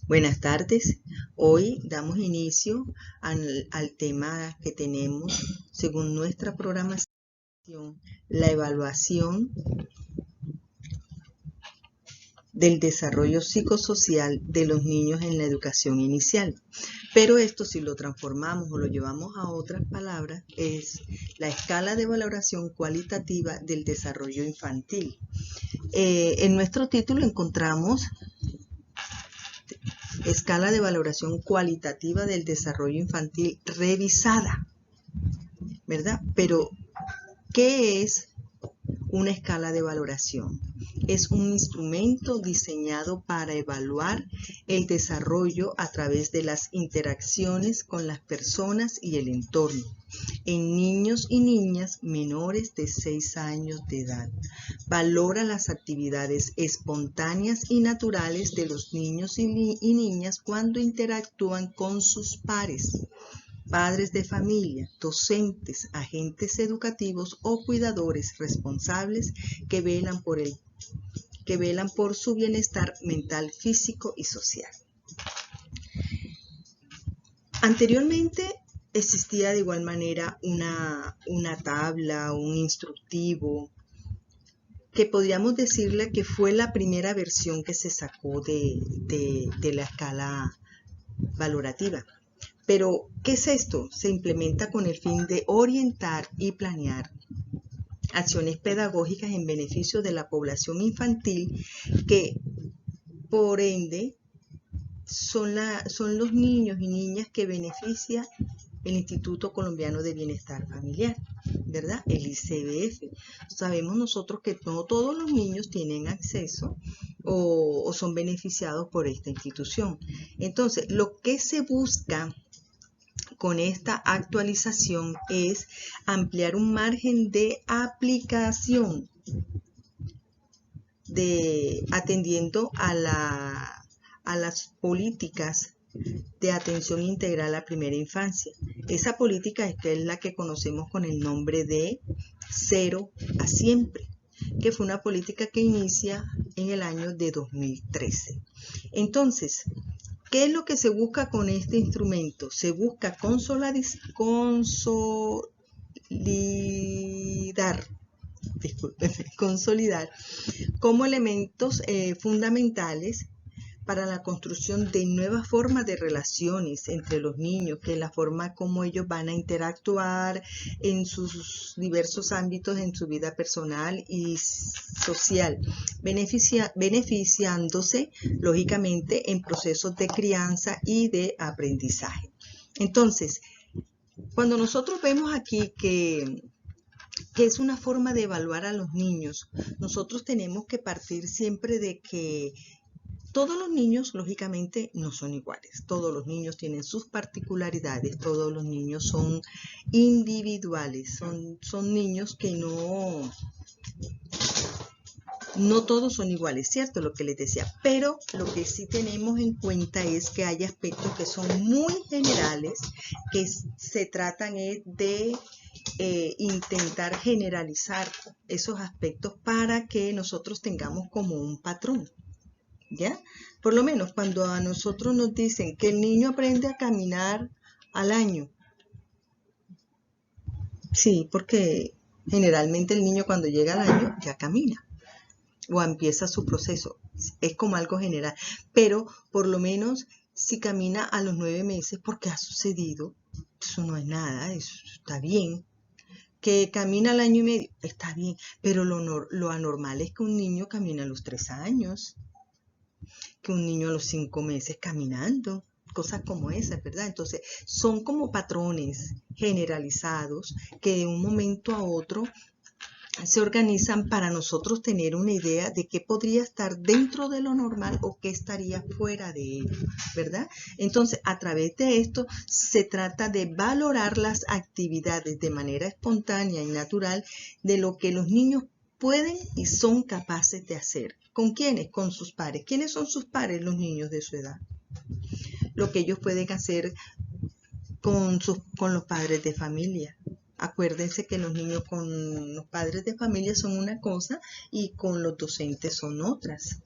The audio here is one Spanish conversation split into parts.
Buenas tardes. Hoy damos inicio al tema que tenemos según nuestra programación, la evaluación del desarrollo psicosocial de los niños en la educación inicial. Pero esto, si lo transformamos o lo llevamos a otras palabras, es la escala de valoración cualitativa del desarrollo infantil. En nuestro título encontramos escala de valoración cualitativa del desarrollo infantil revisada, ¿verdad? Pero, ¿qué es una escala de valoración? Es un instrumento diseñado para evaluar el desarrollo a través de las interacciones con las personas y el entorno en niños y niñas menores de 6 años de edad. Valora las actividades espontáneas y naturales de los niños y niñas cuando interactúan con sus pares, padres de familia, docentes, agentes educativos o cuidadores responsables que velan por su bienestar mental, físico y social. Anteriormente existía de igual manera una tabla, un instructivo, que podríamos decirle que fue la primera versión que se sacó de la escala valorativa. Pero, ¿qué es esto? Se implementa con el fin de orientar y planear acciones pedagógicas en beneficio de la población infantil que, por ende, son los niños y niñas que beneficia el Instituto Colombiano de Bienestar Familiar, ¿verdad? El ICBF. Sabemos nosotros que no todos los niños tienen acceso o son beneficiados por esta institución. Entonces, lo que se busca con esta actualización es ampliar un margen de aplicación atendiendo a las políticas de atención integral a primera infancia. Esa política es la que conocemos con el nombre de Cero a Siempre, que fue una política que inicia en el año de 2013. Entonces, ¿qué es lo que se busca con este instrumento? Se busca consolidar como elementos fundamentales para la construcción de nuevas formas de relaciones entre los niños, que es la forma como ellos van a interactuar en sus diversos ámbitos en su vida personal y social, beneficiándose lógicamente en procesos de crianza y de aprendizaje. Entonces, cuando nosotros vemos aquí que es una forma de evaluar a los niños, nosotros tenemos que partir siempre de que todos los niños, lógicamente, no son iguales. Todos los niños tienen sus particularidades, todos los niños son individuales, son niños que no todos son iguales, ¿cierto? Lo que les decía. Pero lo que sí tenemos en cuenta es que hay aspectos que son muy generales, que se tratan de intentar generalizar esos aspectos para que nosotros tengamos como un patrón. ¿Ya? Por lo menos cuando a nosotros nos dicen que el niño aprende a caminar al año. Sí, porque generalmente el niño cuando llega al año ya camina o empieza su proceso. Es como algo general. Pero por lo menos si camina a los 9 meses, porque ha sucedido, eso no es nada, eso está bien. Que camina al año y medio, está bien. Pero lo anormal es que un niño camine a los 3 años. Que un niño a los 5 meses caminando, cosas como esas, ¿verdad? Entonces, son como patrones generalizados que de un momento a otro se organizan para nosotros tener una idea de qué podría estar dentro de lo normal o qué estaría fuera de ello, ¿verdad? Entonces, a través de esto se trata de valorar las actividades de manera espontánea y natural de lo que los niños pueden y son capaces de hacer. ¿Con quiénes? Con sus pares. ¿Quiénes son sus pares? Los niños de su edad. Lo que ellos pueden hacer con los padres de familia. Acuérdense que los niños con los padres de familia son una cosa y con los docentes son otras.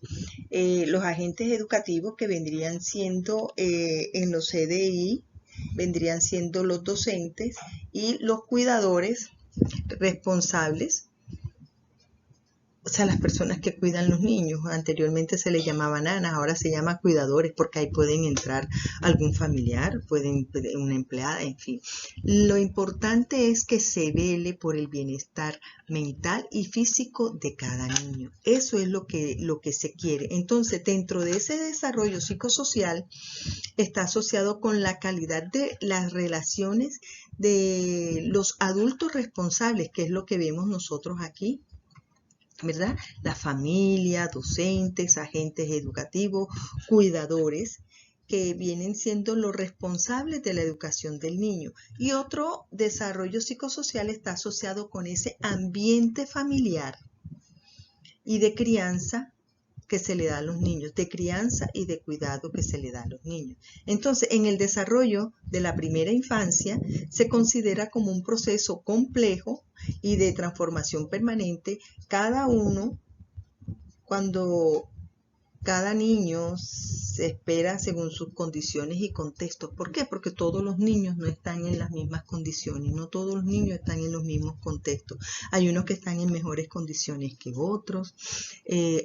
Los agentes educativos que vendrían siendo en los CDI, vendrían siendo los docentes y los cuidadores responsables, o sea, las personas que cuidan los niños. Anteriormente se les llamaba nanas, ahora se llama cuidadores porque ahí pueden entrar algún familiar, una empleada, en fin. Lo importante es que se vele por el bienestar mental y físico de cada niño. Eso es lo que se quiere. Entonces, dentro de ese desarrollo psicosocial está asociado con la calidad de las relaciones de los adultos responsables, que es lo que vemos nosotros aquí, ¿verdad? La familia, docentes, agentes educativos, cuidadores, que vienen siendo los responsables de la educación del niño. Y otro desarrollo psicosocial está asociado con ese ambiente familiar y de crianza que se le da a los niños, de crianza y de cuidado que se le da a los niños. Entonces, en el desarrollo de la primera infancia se considera como un proceso complejo y de transformación permanente. Cada uno, cuando cada niño se espera según sus condiciones y contextos. ¿Por qué? Porque todos los niños no están en las mismas condiciones, no todos los niños están en los mismos contextos. Hay unos que están en mejores condiciones que otros,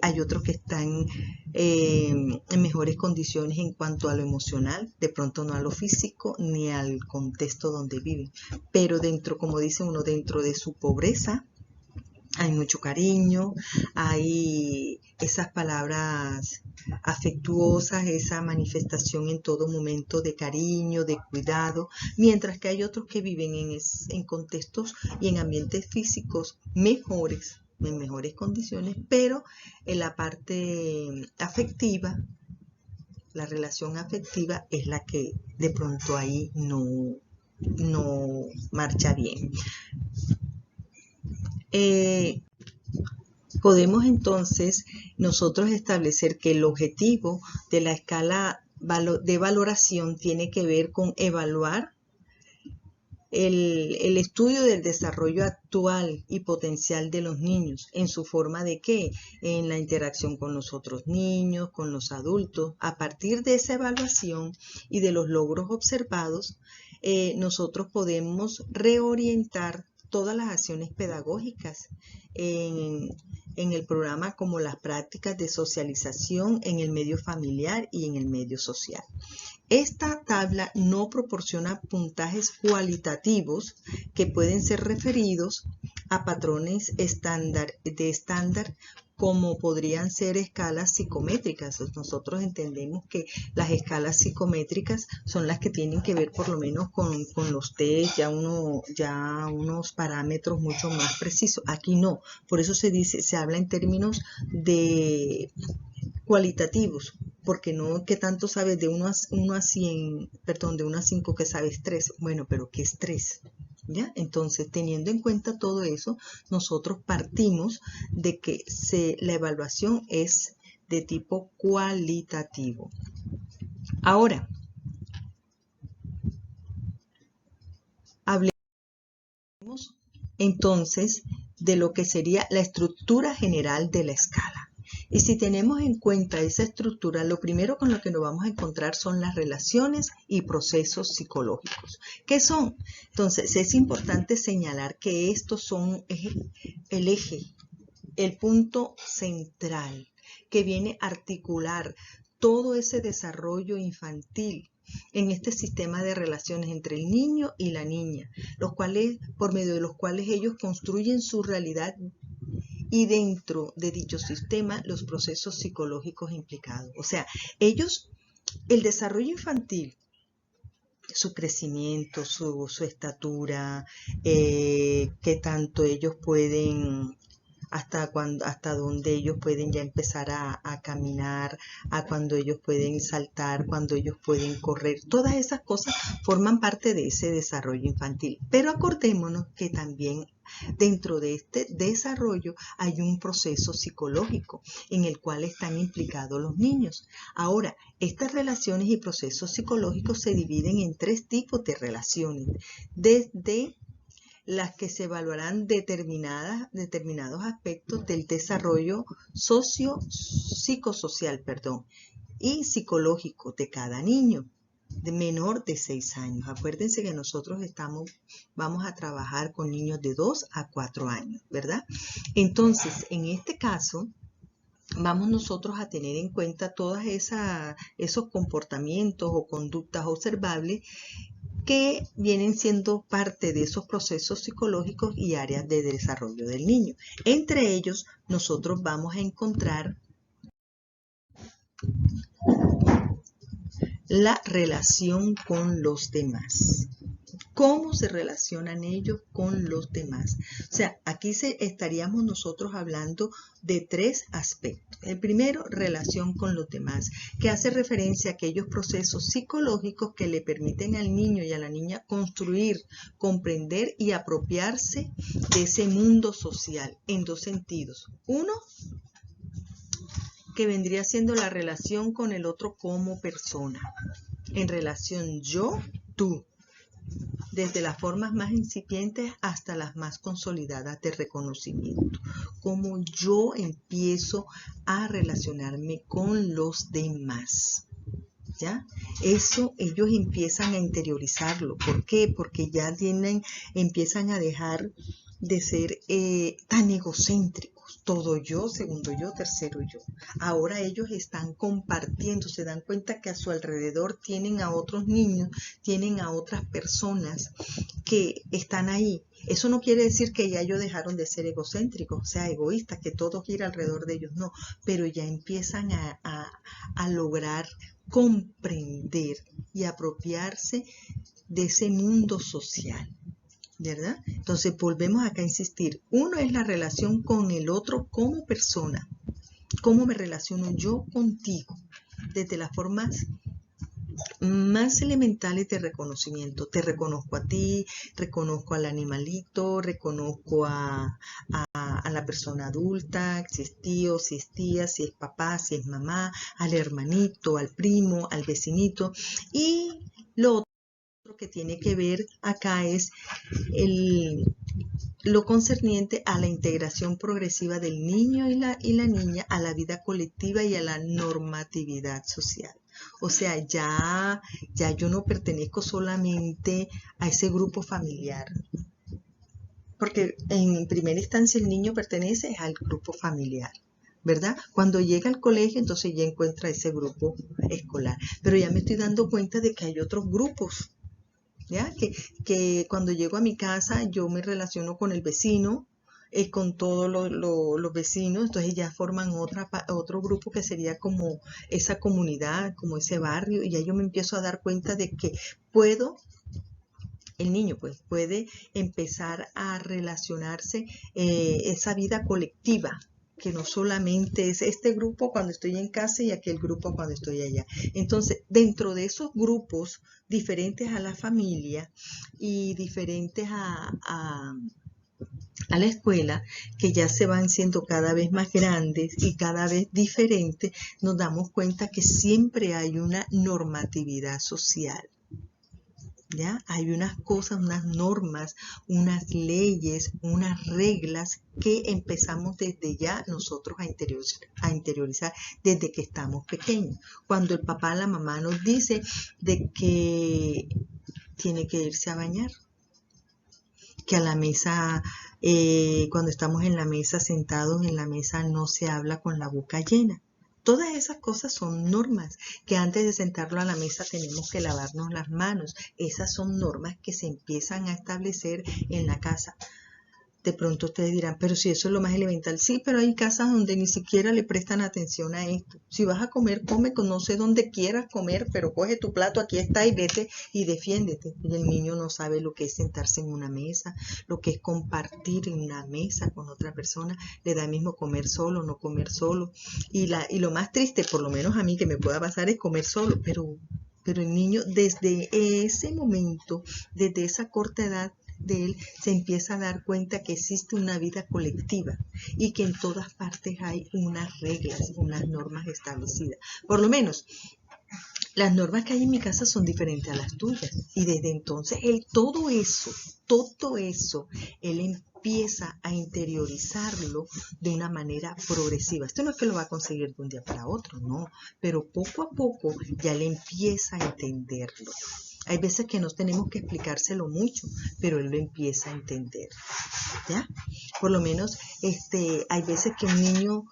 hay otros que están en mejores condiciones en cuanto a lo emocional, de pronto no a lo físico ni al contexto donde viven. Pero dentro, como dice uno, dentro de su pobreza, hay mucho cariño, hay esas palabras afectuosas, esa manifestación en todo momento de cariño, de cuidado, mientras que hay otros que viven en contextos y en ambientes físicos mejores, en mejores condiciones, pero en la parte afectiva, la relación afectiva es la que de pronto ahí no marcha bien. Podemos entonces nosotros establecer que el objetivo de la escala de valoración tiene que ver con evaluar el estudio del desarrollo actual y potencial de los niños, en su forma de qué, en la interacción con los otros niños, con los adultos. A partir de esa evaluación y de los logros observados, nosotros podemos reorientar todas las acciones pedagógicas en el programa, como las prácticas de socialización en el medio familiar y en el medio social. Esta tabla no proporciona puntajes cualitativos que pueden ser referidos a patrones estándar como podrían ser escalas psicométricas. Nosotros entendemos que las escalas psicométricas son las que tienen que ver por lo menos con los test, ya unos parámetros mucho más precisos. Aquí no, por eso se habla en términos de cualitativos, porque no que tanto sabes de 1 a 100, perdón, de 1 a 5 que sabes 3. Bueno, pero ¿qué es 3? ¿Ya? Entonces, teniendo en cuenta todo eso, nosotros partimos de que la evaluación es de tipo cualitativo. Ahora, hablemos entonces de lo que sería la estructura general de la escala. Y si tenemos en cuenta esa estructura, lo primero con lo que nos vamos a encontrar son las relaciones y procesos psicológicos. ¿Qué son? Entonces, es importante señalar que estos son el eje, el punto central que viene a articular todo ese desarrollo infantil en este sistema de relaciones entre el niño y la niña, por medio de los cuales ellos construyen su realidad, y dentro de dicho sistema los procesos psicológicos implicados. O sea, el desarrollo infantil, su crecimiento, su estatura, qué tanto ellos pueden, hasta donde ellos pueden ya empezar a caminar, a cuando ellos pueden saltar, cuando ellos pueden correr. Todas esas cosas forman parte de ese desarrollo infantil. Pero acordémonos que también dentro de este desarrollo hay un proceso psicológico en el cual están implicados los niños. Ahora, estas relaciones y procesos psicológicos se dividen en 3 tipos de relaciones. Desde las que se evaluarán determinados aspectos del desarrollo psicosocial, y psicológico de cada niño de menor de 6 años. Acuérdense que nosotros vamos a trabajar con niños de 2 a 4 años, ¿verdad? Entonces, en este caso, vamos nosotros a tener en cuenta todos esos comportamientos o conductas observables que vienen siendo parte de esos procesos psicológicos y áreas de desarrollo del niño. Entre ellos, nosotros vamos a encontrar la relación con los demás. ¿Cómo se relacionan ellos con los demás? O sea, aquí estaríamos nosotros hablando de 3 aspectos. El primero, relación con los demás, que hace referencia a aquellos procesos psicológicos que le permiten al niño y a la niña construir, comprender y apropiarse de ese mundo social en 2 sentidos. Uno, que vendría siendo la relación con el otro como persona, en relación yo-tú, desde las formas más incipientes hasta las más consolidadas de reconocimiento, cómo yo empiezo a relacionarme con los demás. ¿Ya? Eso ellos empiezan a interiorizarlo. ¿Por qué? Porque ya empiezan a dejar de ser tan egocéntricos. Todo yo, segundo yo, tercero yo. Ahora ellos están compartiendo, se dan cuenta que a su alrededor tienen a otros niños, tienen a otras personas que están ahí. Eso no quiere decir que ya ellos dejaron de ser egocéntricos, o sea, egoístas, que todo gira alrededor de ellos, no, pero ya empiezan a lograr comprender y apropiarse de ese mundo social, ¿verdad? Entonces volvemos acá a insistir. Uno es la relación con el otro como persona. ¿Cómo me relaciono yo contigo? Desde las formas más elementales de reconocimiento. Te reconozco a ti, reconozco al animalito, reconozco a la persona adulta, si es tío, si es tía, si es papá, si es mamá, al hermanito, al primo, al vecinito. Y lo otro que tiene que ver acá es lo concerniente a la integración progresiva del niño y la niña a la vida colectiva y a la normatividad social. O sea, ya yo no pertenezco solamente a ese grupo familiar, porque en primera instancia el niño pertenece al grupo familiar, ¿verdad? Cuando llega al colegio, entonces ya encuentra ese grupo escolar, pero ya me estoy dando cuenta de que hay otros grupos, ¿ya? Que cuando llego a mi casa yo me relaciono con el vecino, con todos los vecinos, entonces ya forman otro grupo que sería como esa comunidad, como ese barrio, y ya yo me empiezo a dar cuenta de que el niño pues puede empezar a relacionarse esa vida colectiva, que no solamente es este grupo cuando estoy en casa y aquel grupo cuando estoy allá. Entonces, dentro de esos grupos diferentes a la familia y diferentes a la escuela, que ya se van siendo cada vez más grandes y cada vez diferentes, nos damos cuenta que siempre hay una normatividad social. ¿Ya? Hay unas cosas, unas normas, unas leyes, unas reglas que empezamos desde ya nosotros a interiorizar desde que estamos pequeños. Cuando el papá, la mamá nos dice de que tiene que irse a bañar, que a la mesa, cuando estamos en la mesa, sentados en la mesa, no se habla con la boca llena. Todas esas cosas son normas, que antes de sentarlo a la mesa tenemos que lavarnos las manos. Esas son normas que se empiezan a establecer en la casa. De pronto ustedes dirán, pero si eso es lo más elemental. Sí, pero hay casas donde ni siquiera le prestan atención a esto. Si vas a comer, come, no sé dónde quieras comer, pero coge tu plato, aquí está, y vete y defiéndete. Y el niño no sabe lo que es sentarse en una mesa, lo que es compartir en una mesa con otra persona. Le da mismo comer solo, no comer solo. Y lo más triste, por lo menos a mí que me pueda pasar, es comer solo. Pero el niño desde ese momento, desde esa corta edad, de él se empieza a dar cuenta que existe una vida colectiva y que en todas partes hay unas reglas, unas normas establecidas. Por lo menos las normas que hay en mi casa son diferentes a las tuyas. Y desde entonces él todo eso, él empieza a interiorizarlo de una manera progresiva. Esto no es que lo va a conseguir de un día para otro, no, pero poco a poco ya él empieza a entenderlo. Hay veces que no tenemos que explicárselo mucho, pero él lo empieza a entender, ¿ya? Por lo menos, hay veces que un niño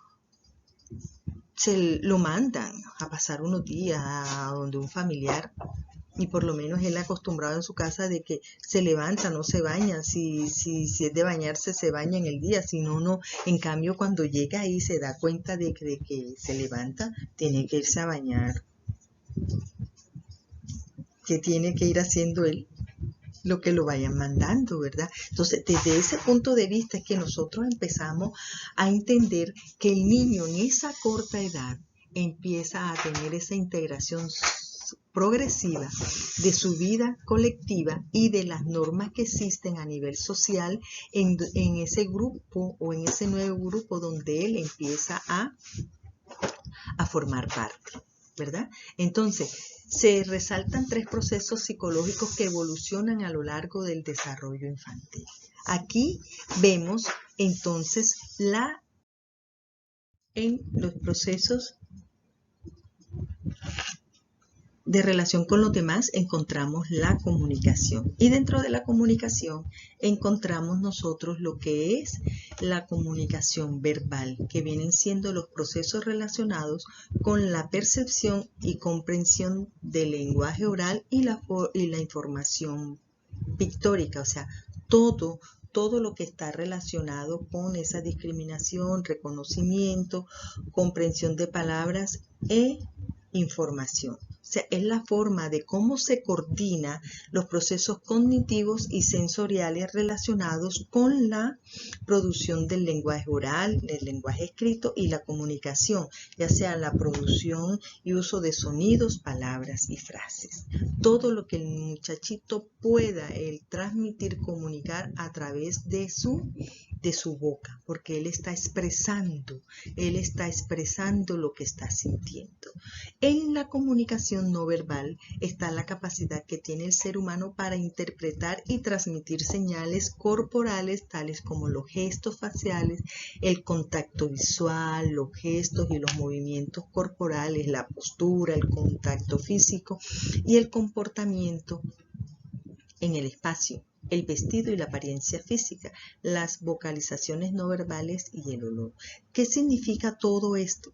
se lo mandan a pasar unos días a donde un familiar y por lo menos él acostumbrado en su casa de que se levanta, no se baña, si es de bañarse se baña en el día, si no, no. En cambio cuando llega ahí se da cuenta de que se levanta, tiene que irse a bañar. ¿Qué tiene que ir haciendo él? Lo que lo vayan mandando, ¿verdad? Entonces, desde ese punto de vista es que nosotros empezamos a entender que el niño en esa corta edad empieza a tener esa integración progresiva de su vida colectiva y de las normas que existen a nivel social en ese grupo o en ese nuevo grupo donde él empieza a formar parte, ¿verdad? Entonces, se resaltan 3 procesos psicológicos que evolucionan a lo largo del desarrollo infantil. Aquí vemos entonces en los procesos de relación con los demás encontramos la comunicación y dentro de la comunicación encontramos nosotros lo que es la comunicación verbal, que vienen siendo los procesos relacionados con la percepción y comprensión del lenguaje oral y la información pictórica, o sea, todo lo que está relacionado con esa discriminación, reconocimiento, comprensión de palabras e información. O sea, es la forma de cómo se coordina los procesos cognitivos y sensoriales relacionados con la producción del lenguaje oral, del lenguaje escrito y la comunicación, ya sea la producción y uso de sonidos, palabras y frases. Todo lo que el muchachito pueda transmitir, comunicar a través de su boca, porque él está expresando lo que está sintiendo. En la comunicación no verbal está la capacidad que tiene el ser humano para interpretar y transmitir señales corporales tales como los gestos faciales, el contacto visual, los gestos y los movimientos corporales, la postura, el contacto físico y el comportamiento en el espacio, el vestido y la apariencia física, las vocalizaciones no verbales y el olor. ¿Qué significa todo esto?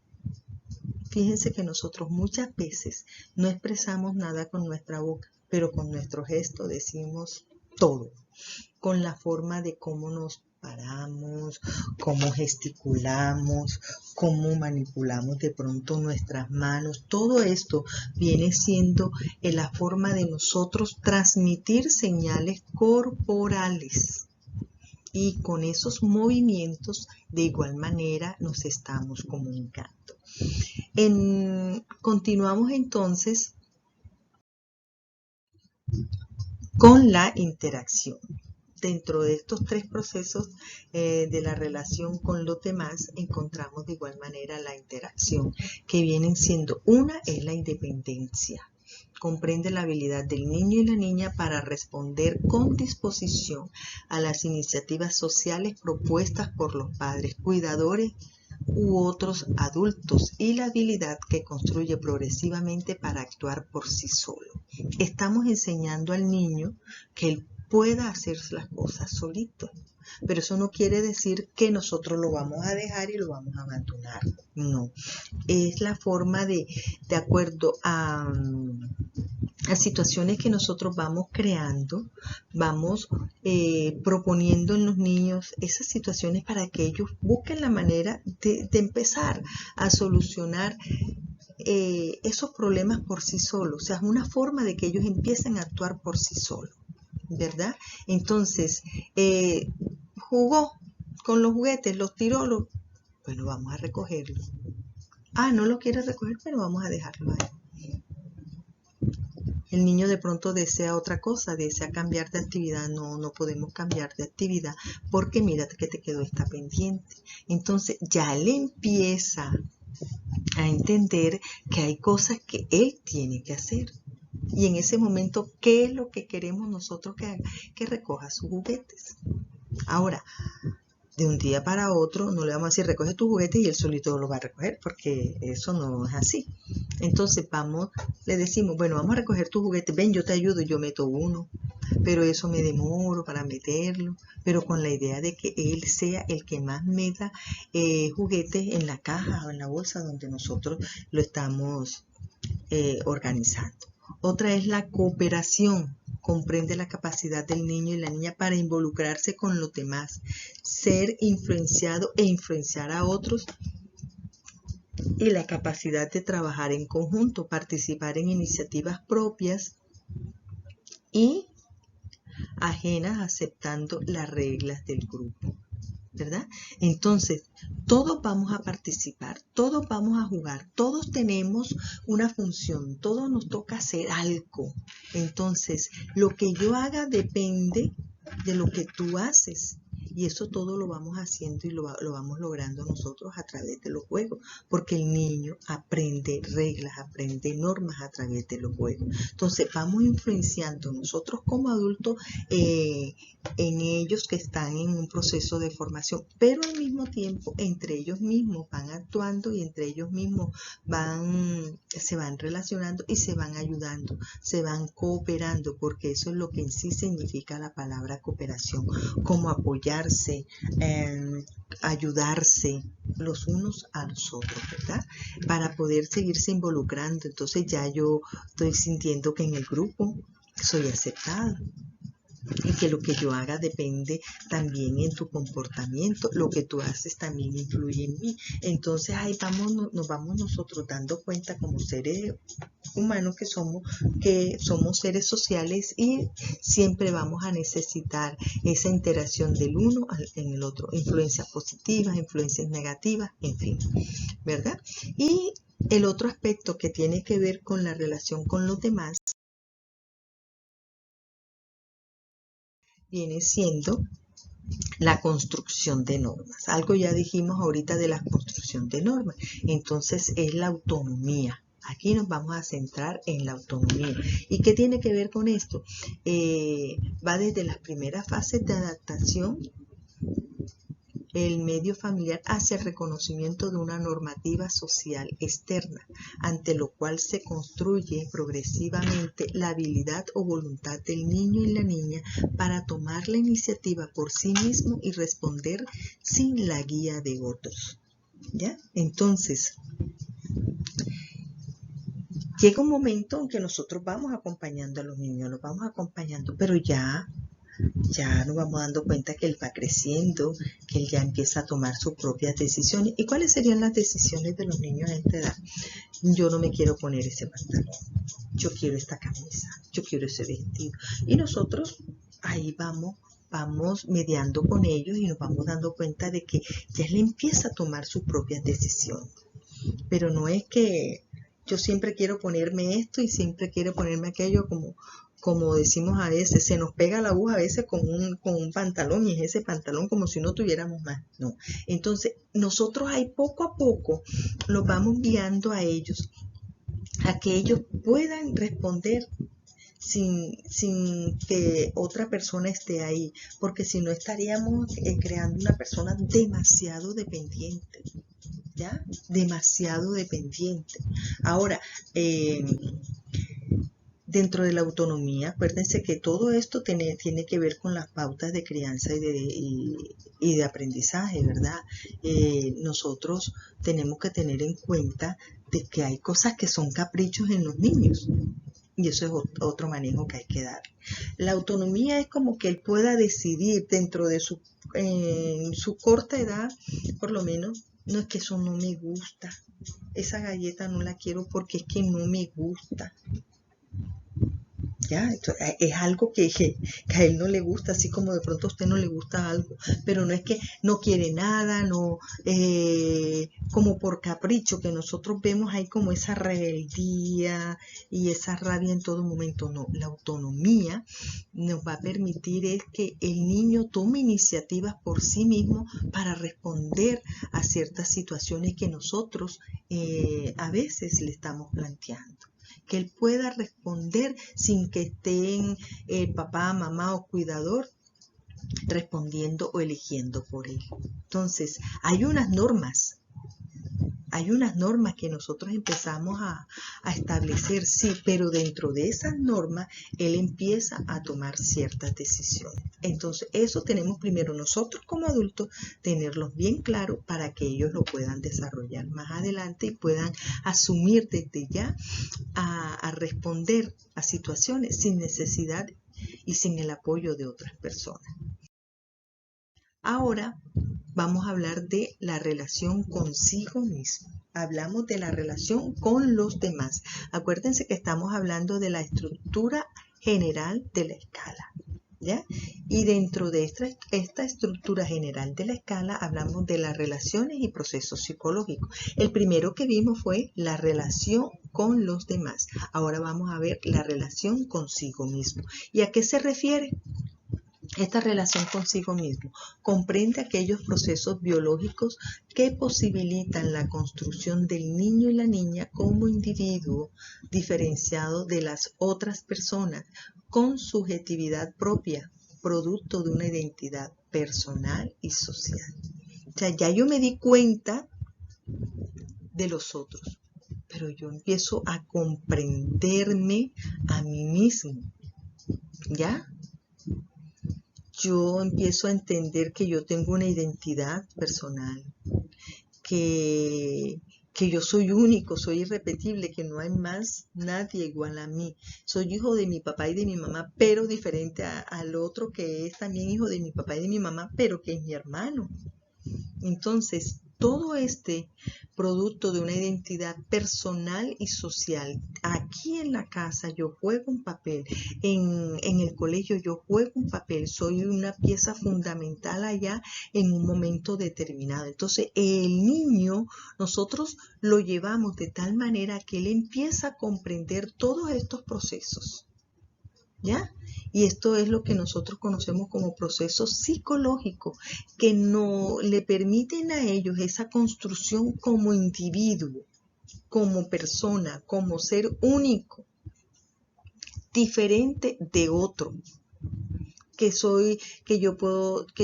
Fíjense que nosotros muchas veces no expresamos nada con nuestra boca, pero con nuestro gesto decimos todo, con la forma de cómo nos paramos, cómo gesticulamos, cómo manipulamos de pronto nuestras manos. Todo esto viene siendo la forma de nosotros transmitir señales corporales. Y con esos movimientos de igual manera nos estamos comunicando. Continuamos entonces con la interacción. Dentro de estos 3 procesos de la relación con los demás encontramos de igual manera la interacción, que vienen siendo una es la independencia. Comprende la habilidad del niño y la niña para responder con disposición a las iniciativas sociales propuestas por los padres, cuidadores u otros adultos y la habilidad que construye progresivamente para actuar por sí solo. Estamos enseñando al niño que él pueda hacer las cosas solito, pero eso no quiere decir que nosotros lo vamos a dejar y lo vamos a abandonar, no. Es la forma de acuerdo a situaciones que nosotros vamos creando, vamos proponiendo en los niños esas situaciones para que ellos busquen la manera de empezar a solucionar esos problemas por sí solos. O sea, es una forma de que ellos empiecen a actuar por sí solos, ¿verdad? Entonces, jugó con los juguetes, los tiró, bueno, vamos a recogerlo. No lo quiere recoger, pero vamos a dejarlo ahí. El niño de pronto desea otra cosa, desea cambiar de actividad. No podemos cambiar de actividad porque mira que te quedó esta pendiente. Entonces ya él empieza a entender que hay cosas que él tiene que hacer. Y en ese momento, ¿qué es lo que queremos nosotros que haga? Que recoja sus juguetes. Ahora, de un día para otro no le vamos a decir recoge tus juguetes y él solito lo va a recoger, porque eso no es así. Entonces le decimos, bueno, vamos a recoger tus juguetes, ven, yo te ayudo, yo meto uno, pero eso me demoro para meterlo, pero con la idea de que él sea el que más meta juguetes en la caja o en la bolsa donde nosotros lo estamos organizando. Otra es la cooperación. Comprende la capacidad del niño y la niña para involucrarse con los demás, ser influenciado e influenciar a otros, y la capacidad de trabajar en conjunto, participar en iniciativas propias y ajenas, aceptando las reglas del grupo, ¿verdad? Entonces, todos vamos a participar, todos vamos a jugar, todos tenemos una función, todos nos toca hacer algo. Entonces, lo que yo haga depende de lo que tú haces. Y eso todo lo vamos haciendo y lo vamos logrando nosotros a través de los juegos, porque el niño aprende reglas, aprende normas a través de los juegos. Entonces vamos influenciando nosotros como adultos en ellos que están en un proceso de formación, pero al mismo tiempo entre ellos mismos van actuando y entre ellos mismos se van relacionando y se van ayudando, se van cooperando, porque eso es lo que en sí significa la palabra cooperación, como apoyarse, ayudarse los unos a los otros, ¿verdad? Para poder seguirse involucrando. Entonces ya yo estoy sintiendo que en el grupo soy aceptada y que lo que yo haga depende también en tu comportamiento, lo que tú haces también influye en mí. Entonces ahí nos vamos nosotros dando cuenta como seres humanos que somos seres sociales y siempre vamos a necesitar esa interacción del uno en el otro, influencias positivas, influencias negativas, en fin, ¿verdad? Y el otro aspecto que tiene que ver con la relación con los demás viene siendo la construcción de normas. Algo ya dijimos ahorita de la construcción de normas. Entonces es la autonomía. Aquí nos vamos a centrar en la autonomía. ¿Y qué tiene que ver con esto? Va desde las primeras fases de adaptación, el medio familiar, hacia el reconocimiento de una normativa social externa, ante lo cual se construye progresivamente la habilidad o voluntad del niño y la niña para tomar la iniciativa por sí mismo y responder sin la guía de otros. ¿Ya? Entonces, llega un momento en que nosotros vamos acompañando a los niños, los vamos acompañando, pero ya nos vamos dando cuenta que él va creciendo, que él ya empieza a tomar sus propias decisiones. ¿Y cuáles serían las decisiones de los niños a esta edad? Yo no me quiero poner ese pantalón, yo quiero esta camisa, yo quiero ese vestido. Y nosotros ahí vamos mediando con ellos y nos vamos dando cuenta de que ya él empieza a tomar sus propias decisiones. Pero no es que yo siempre quiero ponerme esto y siempre quiero ponerme aquello, como decimos a veces, se nos pega la aguja a veces con un pantalón y es ese pantalón como si no tuviéramos más. No. Entonces, nosotros ahí poco a poco los vamos guiando a ellos, a que ellos puedan responder sin que otra persona esté ahí, porque si no estaríamos creando una persona demasiado dependiente. ¿Ya? Demasiado dependiente. Ahora, dentro de la autonomía, acuérdense que todo esto tiene que ver con las pautas de crianza y de aprendizaje, ¿verdad? Nosotros tenemos que tener en cuenta de que hay cosas que son caprichos en los niños. Y eso es otro manejo que hay que dar. La autonomía es como que él pueda decidir dentro de su corta edad, por lo menos, no es que eso no me gusta, esa galleta no la quiero porque es que no me gusta. Ya, esto es algo que a él no le gusta, así como de pronto a usted no le gusta algo, pero no es que no quiere nada, no, como por capricho, que nosotros vemos ahí como esa rebeldía y esa rabia en todo momento. No, la autonomía nos va a permitir es que el niño tome iniciativas por sí mismo para responder a ciertas situaciones que nosotros a veces le estamos planteando, que él pueda responder sin que estén papá, mamá o cuidador respondiendo o eligiendo por él. Entonces, hay unas normas que nosotros empezamos a establecer, sí, pero dentro de esas normas él empieza a tomar ciertas decisiones. Entonces, eso tenemos primero nosotros como adultos, tenerlos bien claros para que ellos lo puedan desarrollar más adelante y puedan asumir desde ya a responder a situaciones sin necesidad y sin el apoyo de otras personas. Ahora vamos a hablar de la relación consigo mismo. Hablamos de la relación con los demás. Acuérdense que estamos hablando de la estructura general de la escala, ¿ya? Y dentro de esta estructura general de la escala hablamos de las relaciones y procesos psicológicos. El primero que vimos fue la relación con los demás. Ahora vamos a ver la relación consigo mismo. ¿Y a qué se refiere? Esta relación consigo mismo comprende aquellos procesos biológicos que posibilitan la construcción del niño y la niña como individuo diferenciado de las otras personas con subjetividad propia, producto de una identidad personal y social. O sea, ya yo me di cuenta de los otros, pero yo empiezo a comprenderme a mí mismo, ¿ya? Yo empiezo a entender que yo tengo una identidad personal, que, que yo soy único, soy irrepetible, que no hay más nadie igual a mí. Soy hijo de mi papá y de mi mamá, pero diferente al otro que es también hijo de mi papá y de mi mamá, pero que es mi hermano. Entonces, todo este producto de una identidad personal y social, aquí en la casa yo juego un papel, en el colegio yo juego un papel, soy una pieza fundamental allá en un momento determinado. Entonces, el niño, nosotros lo llevamos de tal manera que él empieza a comprender todos estos procesos, ¿ya? Y esto es lo que nosotros conocemos como procesos psicológicos que no le permiten a ellos esa construcción como individuo, como persona, como ser único, diferente de otro. Que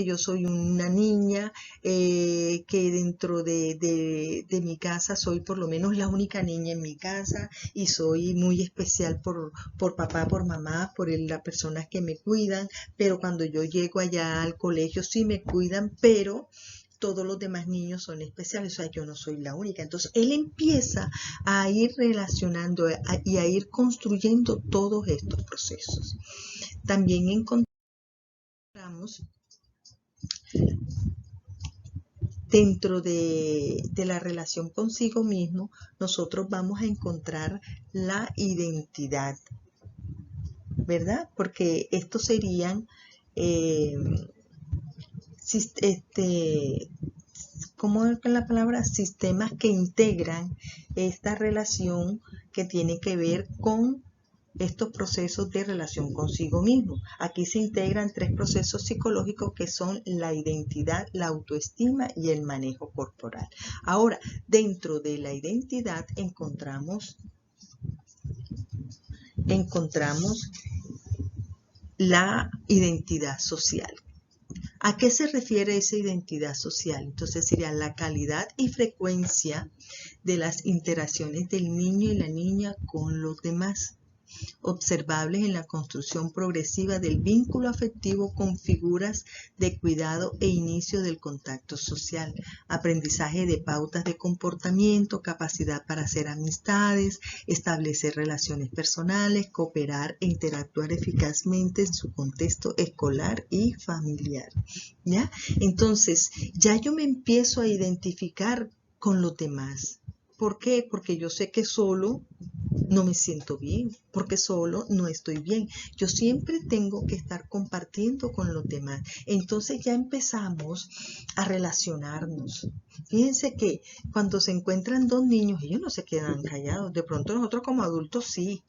yo soy una niña, que dentro de mi casa soy por lo menos la única niña en mi casa y soy muy especial por papá, por mamá, por las personas que me cuidan, pero cuando yo llego allá al colegio sí me cuidan, pero todos los demás niños son especiales, o sea, yo no soy la única. Entonces, él empieza a ir relacionando y a ir construyendo todos estos procesos. También encontramos dentro de la relación consigo mismo, nosotros vamos a encontrar la identidad, ¿verdad? Porque estos serían, ¿cómo es la palabra? Sistemas que integran esta relación que tiene que ver con estos procesos de relación consigo mismo. Aquí se integran tres procesos psicológicos que son la identidad, la autoestima y el manejo corporal. Ahora, dentro de la identidad encontramos la identidad social. ¿A qué se refiere esa identidad social? Entonces sería la calidad y frecuencia de las interacciones del niño y la niña con los demás, observables en la construcción progresiva del vínculo afectivo con figuras de cuidado e inicio del contacto social, aprendizaje de pautas de comportamiento, capacidad para hacer amistades, establecer relaciones personales, cooperar e interactuar eficazmente en su contexto escolar y familiar, ¿ya? Entonces, ya yo me empiezo a identificar con los demás. ¿Por qué? Porque yo sé que solo no me siento bien, porque solo no estoy bien. Yo siempre tengo que estar compartiendo con los demás. Entonces ya empezamos a relacionarnos. Fíjense que cuando se encuentran dos niños, ellos no se quedan callados. De pronto nosotros como adultos sí,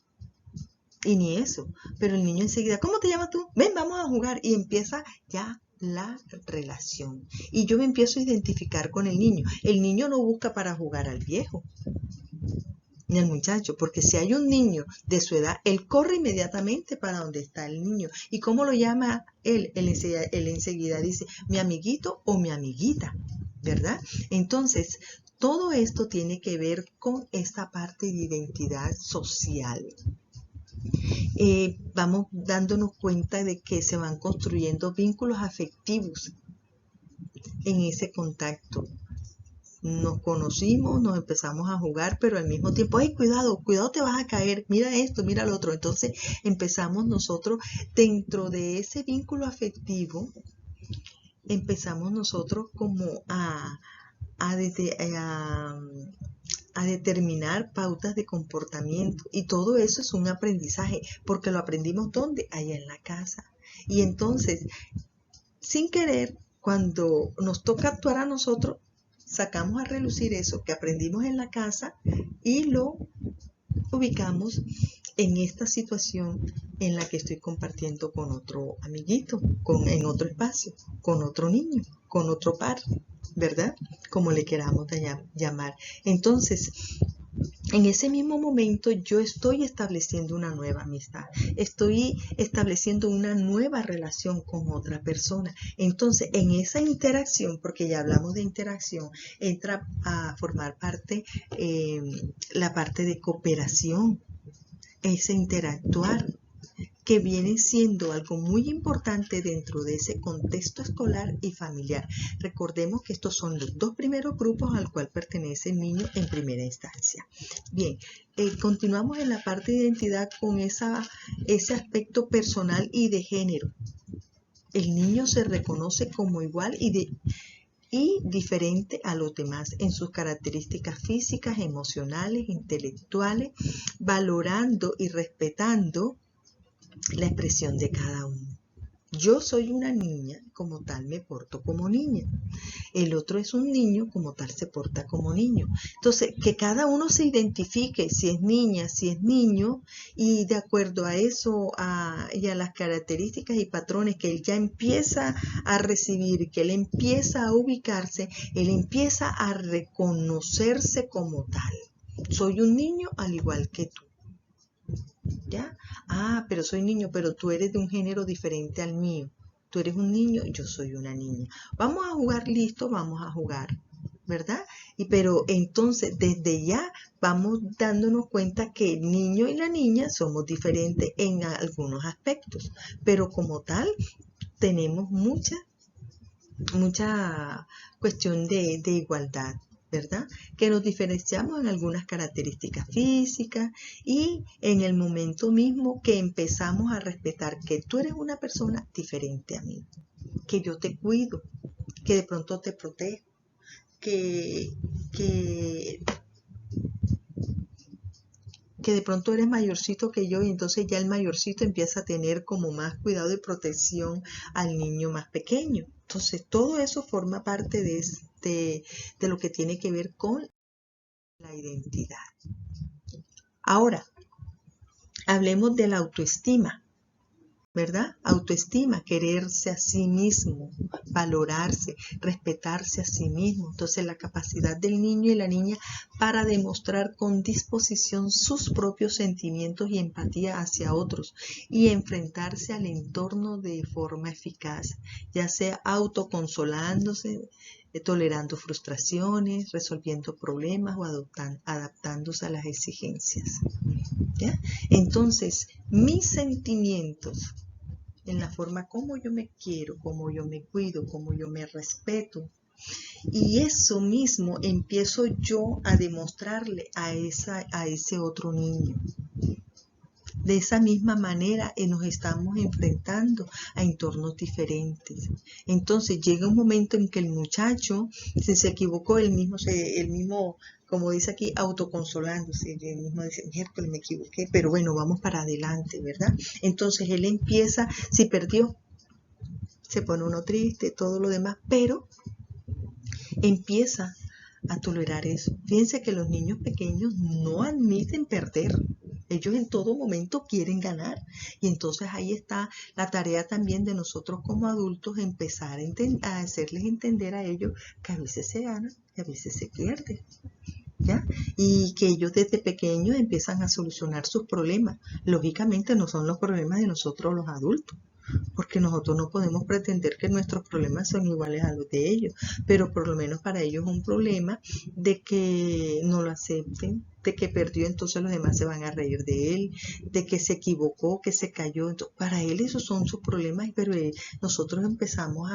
y ni eso. Pero el niño enseguida, ¿cómo te llamas tú? Ven, vamos a jugar. Y empieza ya la relación. Y yo me empiezo a identificar con el niño. El niño no busca para jugar al viejo ni al muchacho, porque si hay un niño de su edad, él corre inmediatamente para donde está el niño. ¿Y cómo lo llama él? Él enseguida dice, mi amiguito o mi amiguita, ¿verdad? Entonces, todo esto tiene que ver con esta parte de identidad social. Vamos dándonos cuenta de que se van construyendo vínculos afectivos en ese contacto. Nos conocimos, nos empezamos a jugar, pero al mismo tiempo, ¡ay, cuidado, cuidado, te vas a caer! Mira esto, mira lo otro. Entonces empezamos nosotros, dentro de ese vínculo afectivo, empezamos nosotros como a determinar pautas de comportamiento. Y todo eso es un aprendizaje, porque lo aprendimos ¿dónde? Allá en la casa. Y entonces, sin querer, cuando nos toca actuar a nosotros, sacamos a relucir eso que aprendimos en la casa y lo ubicamos en esta situación en la que estoy compartiendo con otro amiguito, en otro espacio, con otro niño, con otro par, ¿verdad? Como le queramos llamar. Entonces, en ese mismo momento yo estoy estableciendo una nueva amistad, estoy estableciendo una nueva relación con otra persona. Entonces, en esa interacción, porque ya hablamos de interacción, entra a formar parte la parte de cooperación, ese interactuar, que viene siendo algo muy importante dentro de ese contexto escolar y familiar. Recordemos que estos son los dos primeros grupos al cual pertenece el niño en primera instancia. Bien, continuamos en la parte de identidad con ese aspecto personal y de género. El niño se reconoce como igual y diferente a los demás en sus características físicas, emocionales, intelectuales, valorando y respetando la expresión de cada uno. Yo soy una niña, como tal me porto como niña. El otro es un niño, como tal se porta como niño. Entonces, que cada uno se identifique si es niña, si es niño, y de acuerdo a eso y a las características y patrones que él ya empieza a recibir, que él empieza a ubicarse, él empieza a reconocerse como tal. Soy un niño al igual que tú. ¿Ya? Pero soy niño, pero tú eres de un género diferente al mío. Tú eres un niño, yo soy una niña. Vamos a jugar, listo, vamos a jugar, ¿verdad? Pero entonces desde ya vamos dándonos cuenta que el niño y la niña somos diferentes en algunos aspectos, pero como tal tenemos mucha cuestión de igualdad, ¿verdad? Que nos diferenciamos en algunas características físicas y en el momento mismo que empezamos a respetar que tú eres una persona diferente a mí, que yo te cuido, que de pronto te protejo, que de pronto eres mayorcito que yo y entonces ya el mayorcito empieza a tener como más cuidado y protección al niño más pequeño. Entonces todo eso forma parte de lo que tiene que ver con la identidad. Ahora, hablemos de la autoestima, ¿verdad? Autoestima, quererse a sí mismo, valorarse, respetarse a sí mismo. Entonces, la capacidad del niño y la niña para demostrar con disposición sus propios sentimientos y empatía hacia otros y enfrentarse al entorno de forma eficaz, ya sea autoconsolándose, tolerando frustraciones, resolviendo problemas o adaptándose a las exigencias. ¿Ya? Entonces, mis sentimientos en la forma como yo me quiero, como yo me cuido, como yo me respeto. Y eso mismo empiezo yo a demostrarle a ese otro niño. De esa misma manera nos estamos enfrentando a entornos diferentes. Entonces llega un momento en que el muchacho, si se equivocó, él mismo, como dice aquí, autoconsolándose, él mismo dice, miércoles me equivoqué, pero bueno, vamos para adelante, ¿verdad? Entonces él empieza, si perdió, se pone uno triste, todo lo demás, pero empieza a tolerar eso. Fíjense que los niños pequeños no admiten perder. Ellos en todo momento quieren ganar. Y entonces ahí está la tarea también de nosotros como adultos, empezar a hacerles entender a ellos que a veces se gana y a veces se pierde. ¿Ya? Y que ellos desde pequeños empiezan a solucionar sus problemas. Lógicamente no son los problemas de nosotros los adultos, porque nosotros no podemos pretender que nuestros problemas son iguales a los de ellos, pero por lo menos para ellos es un problema de que no lo acepten, de que perdió, entonces los demás se van a reír de él, de que se equivocó, que se cayó. Entonces, para él esos son sus problemas, pero nosotros empezamos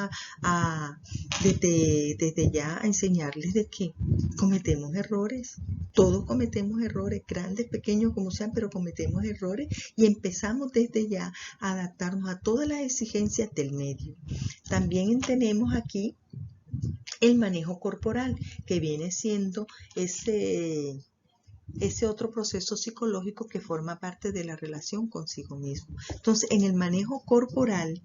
desde ya a enseñarles de que cometemos errores. Todos cometemos errores, grandes, pequeños, como sean, pero cometemos errores y empezamos desde ya a adaptarnos a todas las exigencias del medio. También tenemos aquí el manejo corporal, que viene siendo ese otro proceso psicológico que forma parte de la relación consigo mismo. Entonces, en el manejo corporal,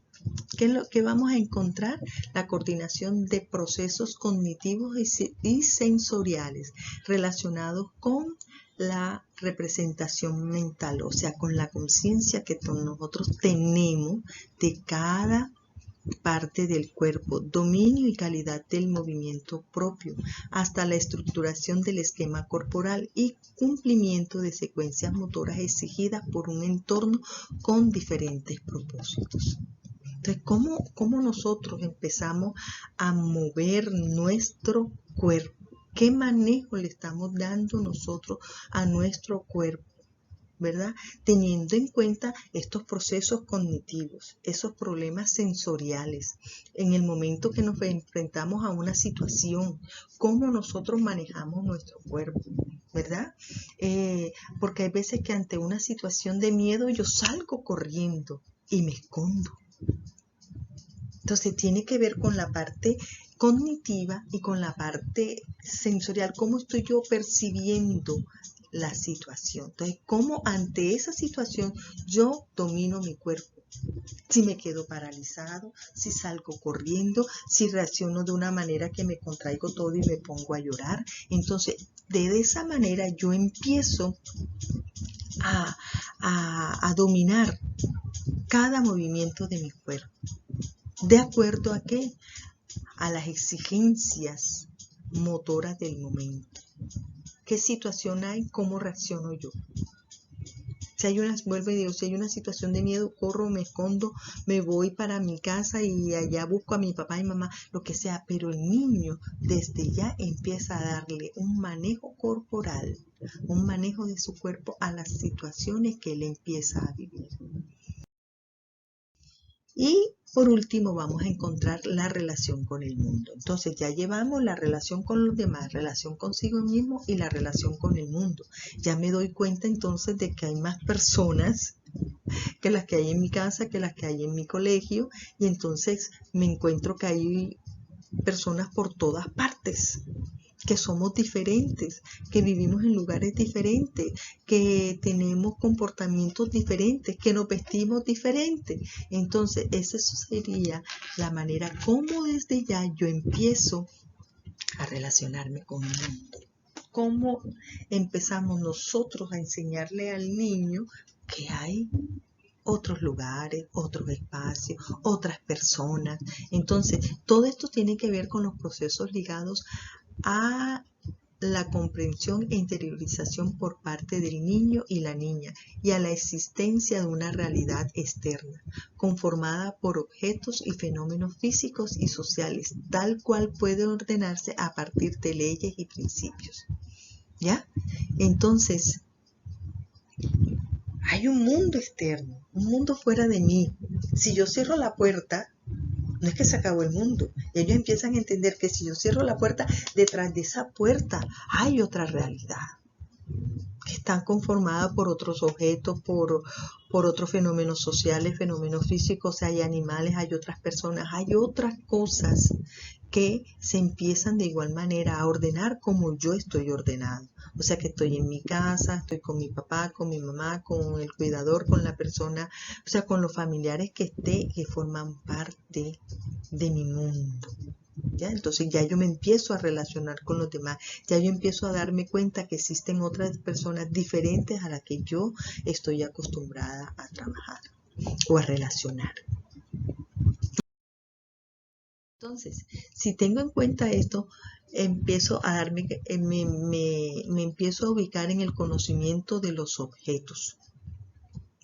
¿qué es lo que vamos a encontrar? La coordinación de procesos cognitivos y sensoriales relacionados con la representación mental, o sea, con la conciencia que nosotros tenemos de cada parte del cuerpo, dominio y calidad del movimiento propio, hasta la estructuración del esquema corporal y cumplimiento de secuencias motoras exigidas por un entorno con diferentes propósitos. Entonces, ¿cómo nosotros empezamos a mover nuestro cuerpo? ¿Qué manejo le estamos dando nosotros a nuestro cuerpo? ¿Verdad? Teniendo en cuenta estos procesos cognitivos, esos problemas sensoriales, en el momento que nos enfrentamos a una situación, cómo nosotros manejamos nuestro cuerpo, ¿verdad? Porque hay veces que ante una situación de miedo yo salgo corriendo y me escondo. Entonces tiene que ver con la parte cognitiva y con la parte sensorial, cómo estoy yo percibiendo la situación. Entonces, cómo ante esa situación yo domino mi cuerpo. Si me quedo paralizado, si salgo corriendo, si reacciono de una manera que me contraigo todo y me pongo a llorar. Entonces, de esa manera yo empiezo a dominar cada movimiento de mi cuerpo. ¿De acuerdo a qué? A las exigencias motoras del momento. ¿Qué situación hay? ¿Cómo reacciono yo? Si hay una situación de miedo, corro, me escondo, me voy para mi casa y allá busco a mi papá y mamá, lo que sea. Pero el niño desde ya empieza a darle un manejo corporal, un manejo de su cuerpo a las situaciones que él empieza a vivir. Y por último vamos a encontrar la relación con el mundo. Entonces ya llevamos la relación con los demás, relación consigo mismo y la relación con el mundo. Ya me doy cuenta entonces de que hay más personas que las que hay en mi casa, que las que hay en mi colegio, y entonces me encuentro que hay personas por todas partes, que somos diferentes, que vivimos en lugares diferentes, que tenemos comportamientos diferentes, que nos vestimos diferentes. Entonces, esa sería la manera como desde ya yo empiezo a relacionarme con el mundo. ¿Cómo empezamos nosotros a enseñarle al niño que hay otros lugares, otros espacios, otras personas? Entonces, todo esto tiene que ver con los procesos ligados a la comprensión e interiorización por parte del niño y la niña y a la existencia de una realidad externa, conformada por objetos y fenómenos físicos y sociales, tal cual puede ordenarse a partir de leyes y principios. ¿Ya? Entonces, hay un mundo externo, un mundo fuera de mí. Si yo cierro la puerta, no es que se acabó el mundo. Ellos empiezan a entender que si yo cierro la puerta, detrás de esa puerta hay otra realidad que están conformadas por otros objetos, por otros fenómenos sociales, fenómenos físicos, hay animales, hay otras personas, hay otras cosas que se empiezan de igual manera a ordenar como yo estoy ordenado. O sea que estoy en mi casa, estoy con mi papá, con mi mamá, con el cuidador, con la persona, o sea, con los familiares que forman parte de mi mundo. ¿Ya? Entonces ya yo me empiezo a relacionar con los demás, ya yo empiezo a darme cuenta que existen otras personas diferentes a las que yo estoy acostumbrada a trabajar o a relacionar. Entonces, si tengo en cuenta esto, empiezo a me empiezo a ubicar en el conocimiento de los objetos,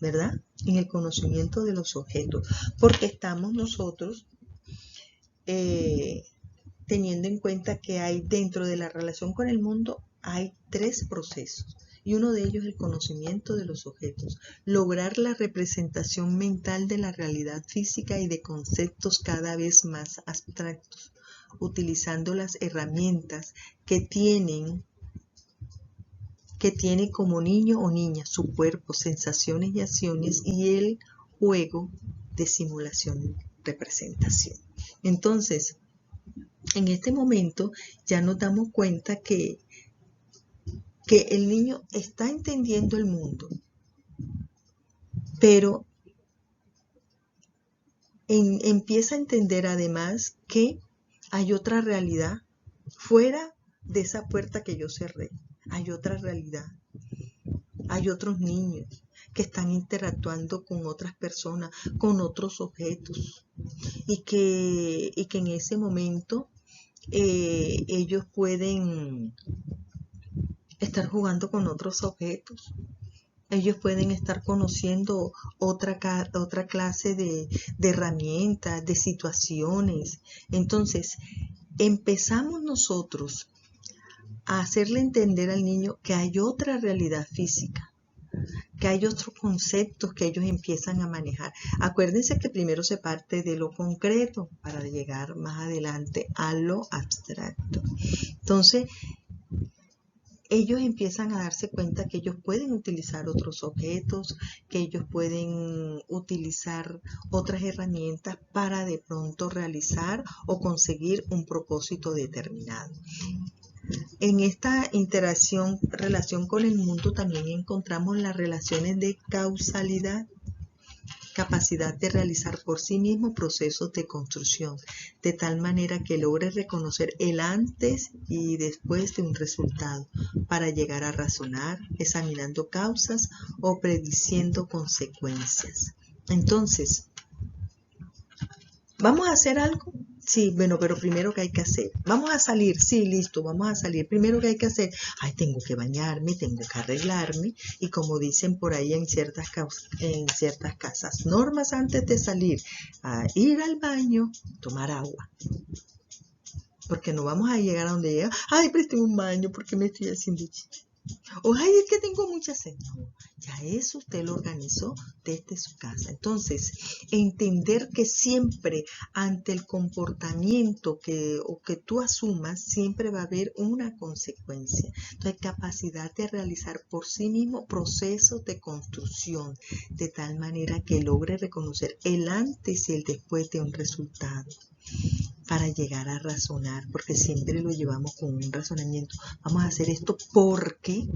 ¿verdad? En el conocimiento de los objetos, porque estamos nosotros teniendo en cuenta que hay dentro de la relación con el mundo, hay 3 procesos. Y uno de ellos es el conocimiento de los objetos, lograr la representación mental de la realidad física y de conceptos cada vez más abstractos, utilizando las herramientas que tiene como niño o niña su cuerpo, sensaciones y acciones y el juego de simulación representación. Entonces, en este momento ya nos damos cuenta que el niño está entendiendo el mundo, pero empieza a entender además que hay otra realidad fuera de esa puerta que yo cerré. Hay otra realidad, hay otros niños que están interactuando con otras personas, con otros objetos, y que en ese momento ellos pueden estar jugando con otros objetos. Ellos pueden estar conociendo otra clase de herramientas, de situaciones. Entonces, empezamos nosotros a hacerle entender al niño que hay otra realidad física, que hay otros conceptos que ellos empiezan a manejar. Acuérdense que primero se parte de lo concreto para llegar más adelante a lo abstracto. Entonces, ellos empiezan a darse cuenta que ellos pueden utilizar otros objetos, que ellos pueden utilizar otras herramientas para de pronto realizar o conseguir un propósito determinado. En esta relación con el mundo también encontramos las relaciones de causalidad, capacidad de realizar por sí mismo procesos de construcción, de tal manera que logre reconocer el antes y después de un resultado, para llegar a razonar, examinando causas o prediciendo consecuencias. Entonces, ¿vamos a hacer algo? Sí, bueno, pero primero, ¿qué hay que hacer? Vamos a salir, sí, listo, vamos a salir. Primero, ¿qué hay que hacer? Ay, tengo que bañarme, tengo que arreglarme. Y como dicen por ahí en ciertas casas, normas antes de salir, a ir al baño, tomar agua. Porque no vamos a llegar a donde llega, ay, preste un baño porque me estoy haciendo chichi. O ay, es que tengo mucha sed. No, ya eso usted lo organizó desde su casa. Entonces, entender que siempre ante el comportamiento que tú asumas, siempre va a haber una consecuencia. Entonces, capacidad de realizar por sí mismo procesos de construcción, de tal manera que logre reconocer el antes y el después de un resultado, para llegar a razonar, porque siempre lo llevamos con un razonamiento. Vamos a hacer esto porque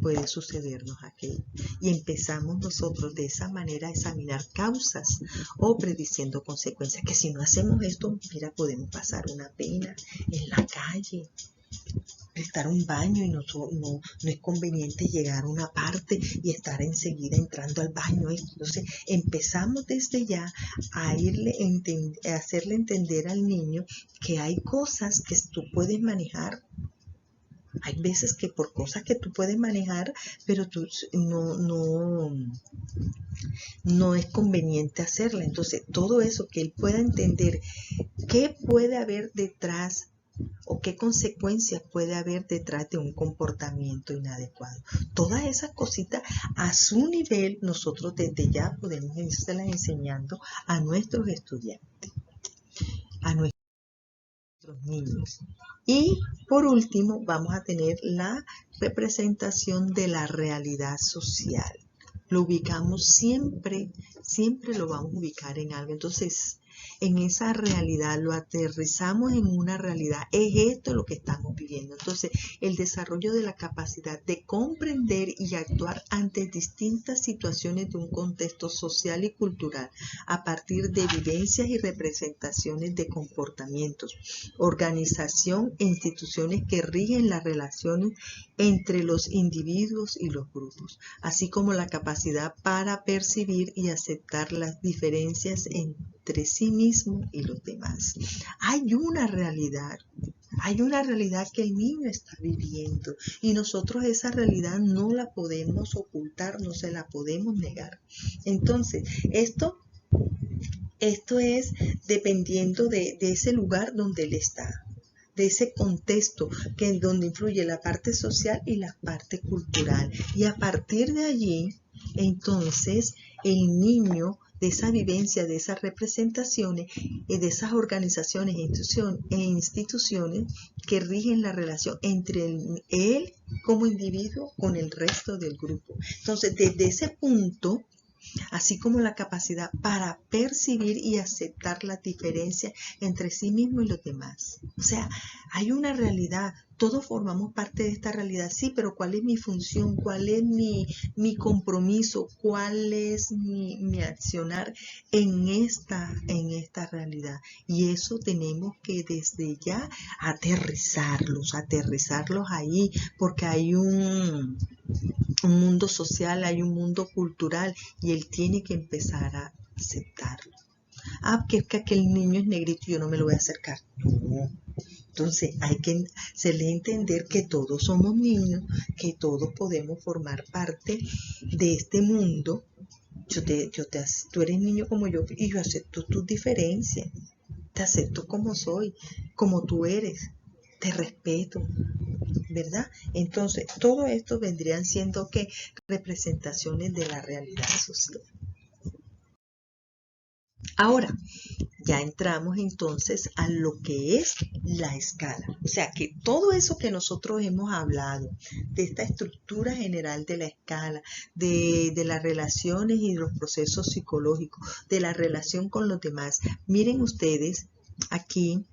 puede sucedernos aquello. Y empezamos nosotros de esa manera a examinar causas o prediciendo consecuencias. Que si no hacemos esto, mira, podemos pasar una pena en la calle, prestar un baño y no es conveniente llegar a una parte y estar enseguida entrando al baño. Entonces empezamos desde ya a hacerle entender al niño que hay cosas que tú puedes manejar. Hay veces que por cosas que tú puedes manejar, pero tú no es conveniente hacerla. Entonces todo eso que él pueda entender, qué puede haber detrás o qué consecuencias puede haber detrás de un comportamiento inadecuado. Todas esas cositas a su nivel nosotros desde ya podemos irlas enseñando a nuestros estudiantes. nuestros niños. Y por último, vamos a tener la representación de la realidad social. Lo ubicamos siempre lo vamos a ubicar en algo. Entonces, en esa realidad lo aterrizamos en una realidad. Es esto lo que estamos viviendo. Entonces, el desarrollo de la capacidad de comprender y actuar ante distintas situaciones de un contexto social y cultural a partir de vivencias y representaciones de comportamientos, organización e instituciones que rigen las relaciones entre los individuos y los grupos, así como la capacidad para percibir y aceptar las diferencias entre sí mismo y los demás. Hay una realidad que el niño está viviendo y nosotros esa realidad no la podemos ocultar, no se la podemos negar. Entonces, esto es dependiendo de ese lugar donde él está, de ese contexto donde influye la parte social y la parte cultural. Y a partir de allí, entonces, el niño, de esa vivencia, de esas representaciones, de esas organizaciones e instituciones que rigen la relación entre él como individuo con el resto del grupo. Entonces, desde ese punto, así como la capacidad para percibir y aceptar las diferencias entre sí mismo y los demás. O sea, hay una realidad, todos formamos parte de esta realidad, sí, pero ¿cuál es mi función? ¿Cuál es mi compromiso? ¿Cuál es mi accionar en esta realidad? Y eso tenemos que desde ya aterrizarlos ahí, porque hay un mundo social, hay un mundo cultural y él tiene que empezar a aceptarlo. Que es que aquel niño es negrito y yo no me lo voy a acercar. No. Entonces hay que hacerle entender que todos somos niños, que todos podemos formar parte de este mundo. Tú eres niño como yo y yo acepto tus diferencias. Te acepto como soy, como tú eres. Te respeto, ¿verdad? Entonces, todo esto vendrían siendo ¿qué? Representaciones de la realidad social. Ahora, ya entramos entonces a lo que es la escala. O sea, que todo eso que nosotros hemos hablado, de esta estructura general de la escala, de las relaciones y los procesos psicológicos, de la relación con los demás. Miren ustedes aquí.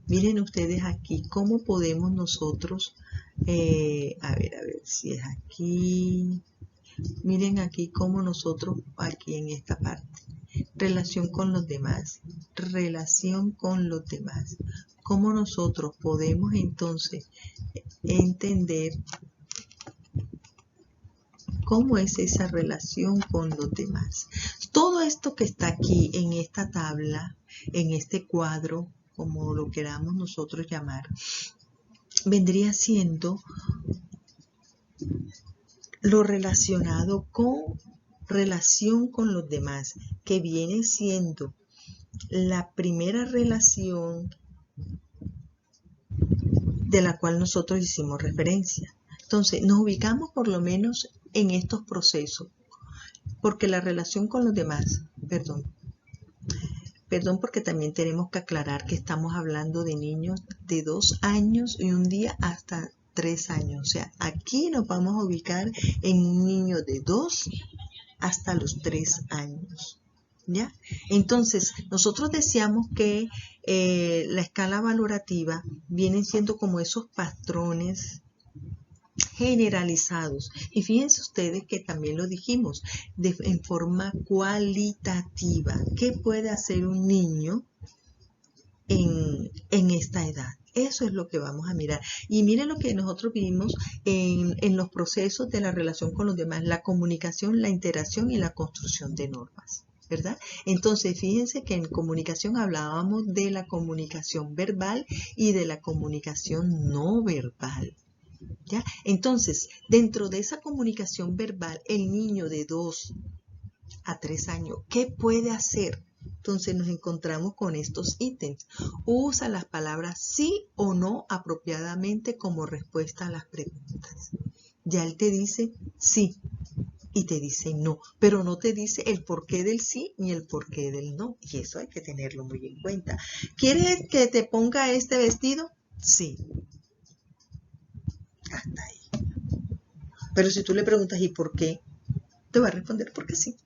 Miren ustedes aquí cómo podemos nosotros, a ver si es aquí. Miren aquí cómo nosotros, aquí en esta parte, relación con los demás, cómo nosotros podemos entonces entender cómo es esa relación con los demás. Todo esto que está aquí en esta tabla, en este cuadro, como lo queramos nosotros llamar, vendría siendo lo relacionado con relación con los demás, que viene siendo la primera relación de la cual nosotros hicimos referencia. Entonces, nos ubicamos por lo menos en estos procesos, porque la relación con los demás, perdón, porque también tenemos que aclarar que estamos hablando de niños de 2 años y un día hasta 3 años. O sea, aquí nos vamos a ubicar en un niño de 2 hasta los 3 años. ¿Ya? Entonces, nosotros decíamos que la escala valorativa vienen siendo como esos patrones generalizados. Y fíjense ustedes que también lo dijimos en forma cualitativa. ¿Qué puede hacer un niño en esta edad? Eso es lo que vamos a mirar. Y miren lo que nosotros vimos en los procesos de la relación con los demás, la comunicación, la interacción y la construcción de normas, ¿verdad? Entonces, fíjense que en comunicación hablábamos de la comunicación verbal y de la comunicación no verbal. ¿Ya? Entonces, dentro de esa comunicación verbal, el niño de 2 a 3 años, ¿qué puede hacer? Entonces nos encontramos con estos ítems. Usa las palabras sí o no apropiadamente como respuesta a las preguntas. Ya él te dice sí. y te dice no, pero no te dice el porqué del sí ni el porqué del no. Y eso hay que tenerlo muy en cuenta. ¿Quieres que te ponga este vestido? Sí. Hasta ahí. Pero si tú le preguntas ¿y por qué? Te va a responder porque sí.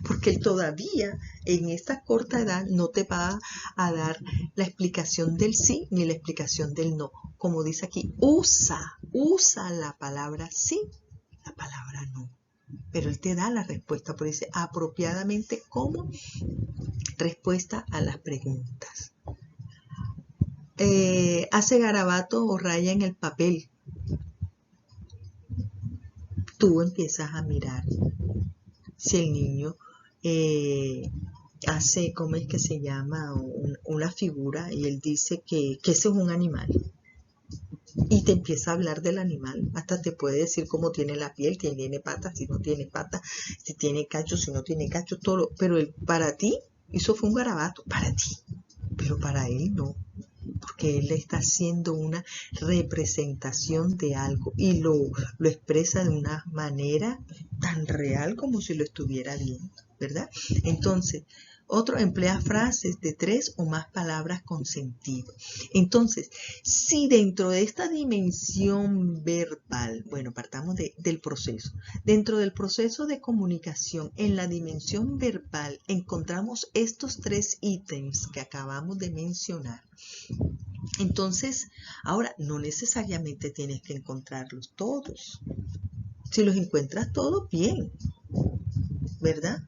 Porque él todavía en esta corta edad no te va a dar la explicación del sí ni la explicación del no. Como dice aquí, usa la palabra sí, la palabra no. Pero él te da la respuesta, por dice apropiadamente como respuesta a las preguntas. Hace garabato o raya en el papel. Tú empiezas a mirar si el niño hace, ¿cómo es que se llama? Una figura y él dice que ese es un animal. Y te empieza a hablar del animal, hasta te puede decir cómo tiene la piel, si tiene patas, si no tiene patas, si tiene cacho, si no tiene cacho, todo. Pero para ti, eso fue un garabato, para ti, pero para él no, porque él está haciendo una representación de algo y lo expresa de una manera tan real como si lo estuviera viendo, ¿verdad? Entonces, otro emplea frases de 3 o más palabras con sentido. Entonces, si dentro de esta dimensión verbal, bueno, partamos del proceso. Dentro del proceso de comunicación, en la dimensión verbal, encontramos estos 3 ítems que acabamos de mencionar. Entonces, ahora, no necesariamente tienes que encontrarlos todos. Si los encuentras todos, bien, ¿verdad?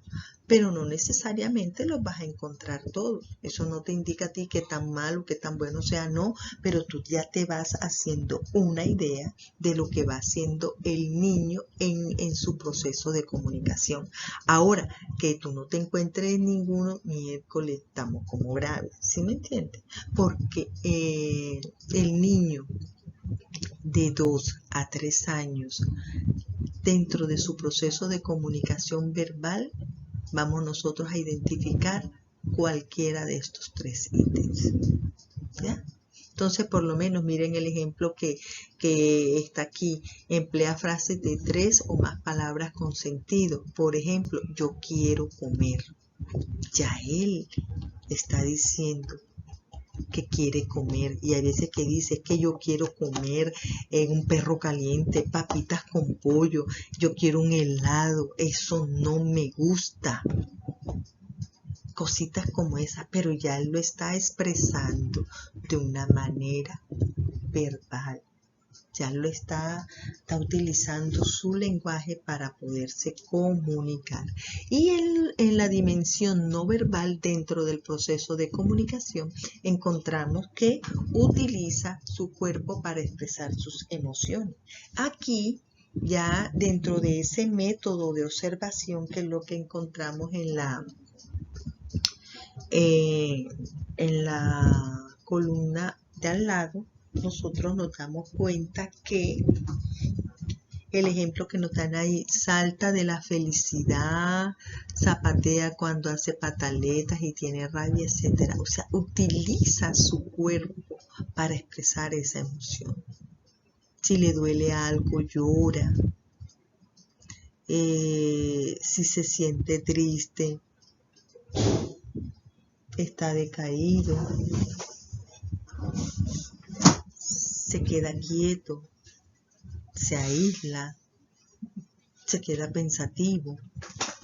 Pero no necesariamente los vas a encontrar todos. Eso no te indica a ti que tan malo, que tan bueno sea, no, pero tú ya te vas haciendo una idea de lo que va haciendo el niño en su proceso de comunicación. Ahora, que tú no te encuentres ninguno, miércoles estamos como graves, ¿sí me entiendes? Porque el niño de 2 a 3 años, dentro de su proceso de comunicación verbal, vamos nosotros a identificar cualquiera de estos 3 ítems. ¿Ya? Entonces, por lo menos, miren el ejemplo que está aquí. Emplea frases de 3 o más palabras con sentido. Por ejemplo, yo quiero comer. Ya él está diciendo que quiere comer, y hay veces que dice que yo quiero comer un perro caliente, papitas con pollo, yo quiero un helado, eso no me gusta. Cositas como esa, pero ya él lo está expresando de una manera verbal. Ya lo está utilizando su lenguaje para poderse comunicar. Y en la dimensión no verbal, dentro del proceso de comunicación, encontramos que utiliza su cuerpo para expresar sus emociones. Aquí, ya dentro de ese método de observación, que es lo que encontramos en la columna de al lado, nosotros nos damos cuenta que el ejemplo que nos dan ahí, salta de la felicidad, zapatea cuando hace pataletas y tiene rabia, etc. O sea, utiliza su cuerpo para expresar esa emoción. Si le duele algo, llora. Si se siente triste, está decaído, se queda quieto, se aísla, se queda pensativo,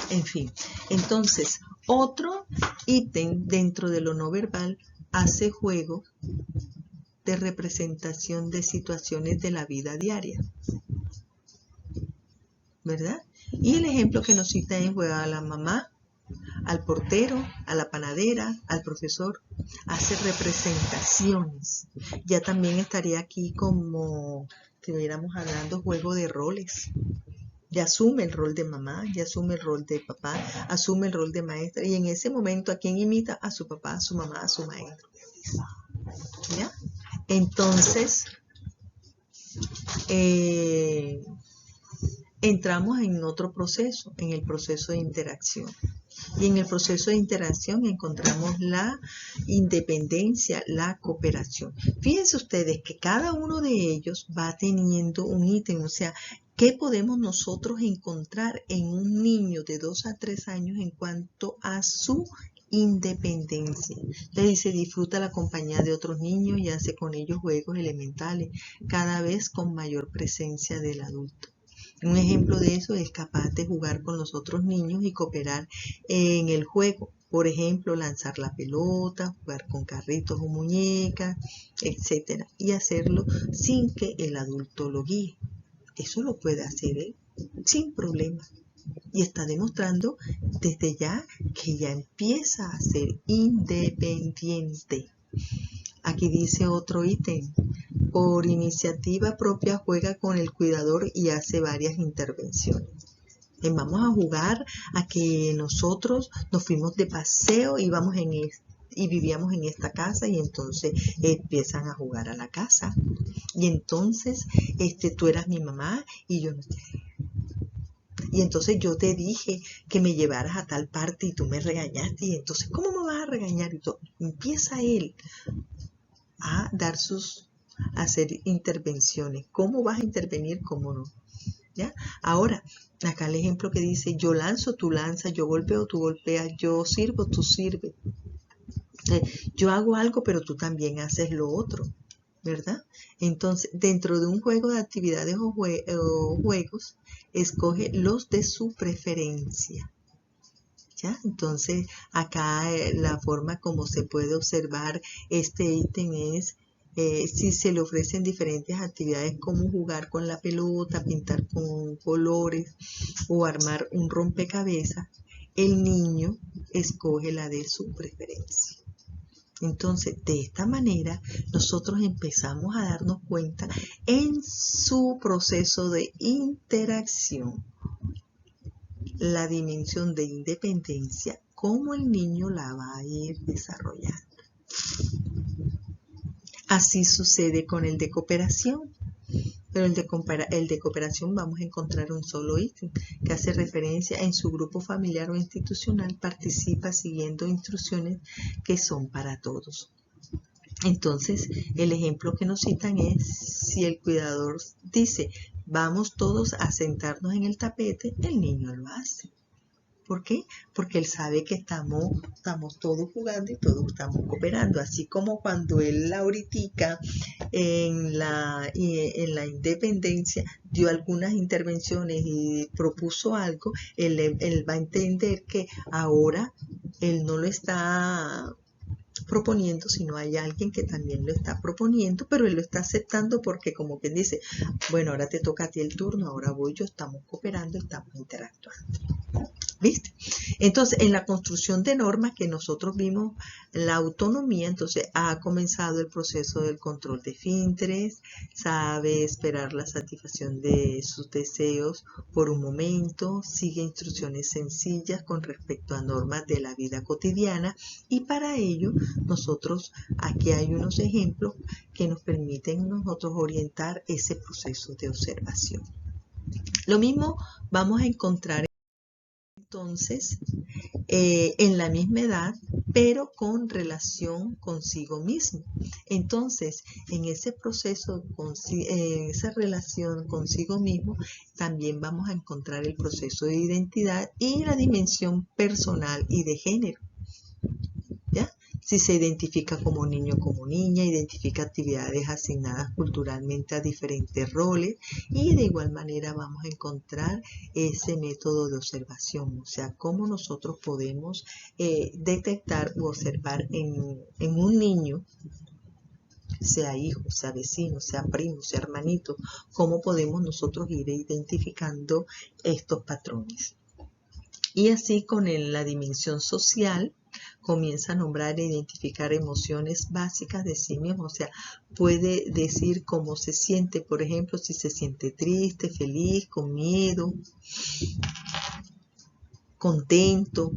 en fin. Entonces, otro ítem dentro de lo no verbal hace juego de representación de situaciones de la vida diaria, ¿verdad? Y el ejemplo que nos cita es juega a la mamá, al portero, a la panadera, al profesor, hace representaciones. Ya también estaría aquí como que estuviéramos hablando juego de roles. Ya asume el rol de mamá, ya asume el rol de papá, asume el rol de maestra, y en ese momento, ¿a quién imita? A su papá, a su mamá, a su maestro. ¿Ya? Entonces, entramos en otro proceso, en el proceso de interacción. Y en el proceso de interacción encontramos la independencia, la cooperación. Fíjense ustedes que cada uno de ellos va teniendo un ítem, o sea, ¿Qué podemos nosotros encontrar en un niño de 2 a 3 años en cuanto a su independencia? Le dice, disfruta la compañía de otros niños y hace con ellos juegos elementales, cada vez con mayor presencia del adulto. Un ejemplo de eso es capaz de jugar con los otros niños y cooperar en el juego. Por ejemplo, lanzar la pelota, jugar con carritos o muñecas, etcétera, y hacerlo sin que el adulto lo guíe. Eso lo puede hacer él sin problema. Y está demostrando desde ya que ya empieza a ser independiente. Aquí dice otro ítem. Por iniciativa propia juega con el cuidador y hace varias intervenciones. Vamos a jugar a que nosotros nos fuimos de paseo y vivíamos en esta casa, y entonces empiezan a jugar a la casa. Y entonces tú eras mi mamá y yo no te... Y entonces yo te dije que me llevaras a tal parte y tú me regañaste, y entonces ¿cómo me vas a regañar? Y todo. Empieza él a hacer intervenciones. ¿Cómo vas a intervenir? ¿Cómo no? ¿Ya? Ahora, acá el ejemplo que dice, yo lanzo, tú lanzas, yo golpeo, tú golpeas, yo sirvo, tú sirves. Yo hago algo, pero tú también haces lo otro, ¿verdad? Entonces, dentro de un juego de actividades o juegos, escoge los de su preferencia. ¿Ya? Entonces, acá la forma como se puede observar este ítem es si se le ofrecen diferentes actividades como jugar con la pelota, pintar con colores o armar un rompecabezas, el niño escoge la de su preferencia. Entonces, de esta manera, nosotros empezamos a darnos cuenta en su proceso de interacción, la dimensión de independencia, cómo el niño la va a ir desarrollando. Así sucede con el de cooperación. Pero el de cooperación vamos a encontrar un solo ítem que hace referencia en su grupo familiar o institucional, participa siguiendo instrucciones que son para todos. Entonces, el ejemplo que nos citan es si el cuidador dice, vamos todos a sentarnos en el tapete, el niño lo hace. ¿Por qué? Porque él sabe que estamos todos jugando y todos estamos cooperando. Así como cuando él ahorita en la independencia dio algunas intervenciones y propuso algo, él va a entender que ahora él no lo está proponiendo, sino hay alguien que también lo está proponiendo, pero él lo está aceptando porque como quien dice, bueno, ahora te toca a ti el turno, ahora voy yo, estamos cooperando, estamos interactuando. ¿Viste? Entonces, en la construcción de normas que nosotros vimos, la autonomía, entonces ha comenzado el proceso del control de esfínteres, sabe esperar la satisfacción de sus deseos por un momento, sigue instrucciones sencillas con respecto a normas de la vida cotidiana, y para ello nosotros aquí hay unos ejemplos que nos permiten nosotros orientar ese proceso de observación. Lo mismo vamos a encontrar entonces en la misma edad, pero con relación consigo mismo. Entonces, en ese proceso, esa relación consigo mismo, también vamos a encontrar el proceso de identidad y la dimensión personal y de género. ¿Ya? Si se identifica como niño o como niña, identifica actividades asignadas culturalmente a diferentes roles, y de igual manera vamos a encontrar ese método de observación, o sea, cómo nosotros podemos detectar u observar en un niño, sea hijo, sea vecino, sea primo, sea hermanito, cómo podemos nosotros ir identificando estos patrones. Y así con la dimensión social, comienza a nombrar e identificar emociones básicas de sí mismo, o sea, puede decir cómo se siente, por ejemplo, si se siente triste, feliz, con miedo, contento.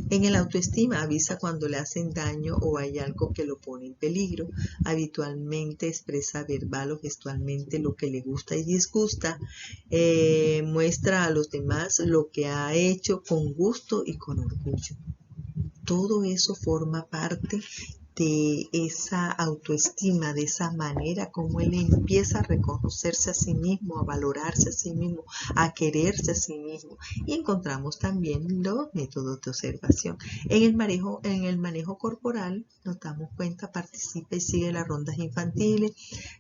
En el autoestima avisa cuando le hacen daño o hay algo que lo pone en peligro. Habitualmente expresa verbal o gestualmente lo que le gusta y disgusta. Muestra a los demás lo que ha hecho con gusto y con orgullo. Todo eso forma parte de esa autoestima, de esa manera como él empieza a reconocerse a sí mismo, a valorarse a sí mismo, a quererse a sí mismo. Y encontramos también los métodos de observación. En el manejo corporal nos damos cuenta, participa y sigue las rondas infantiles,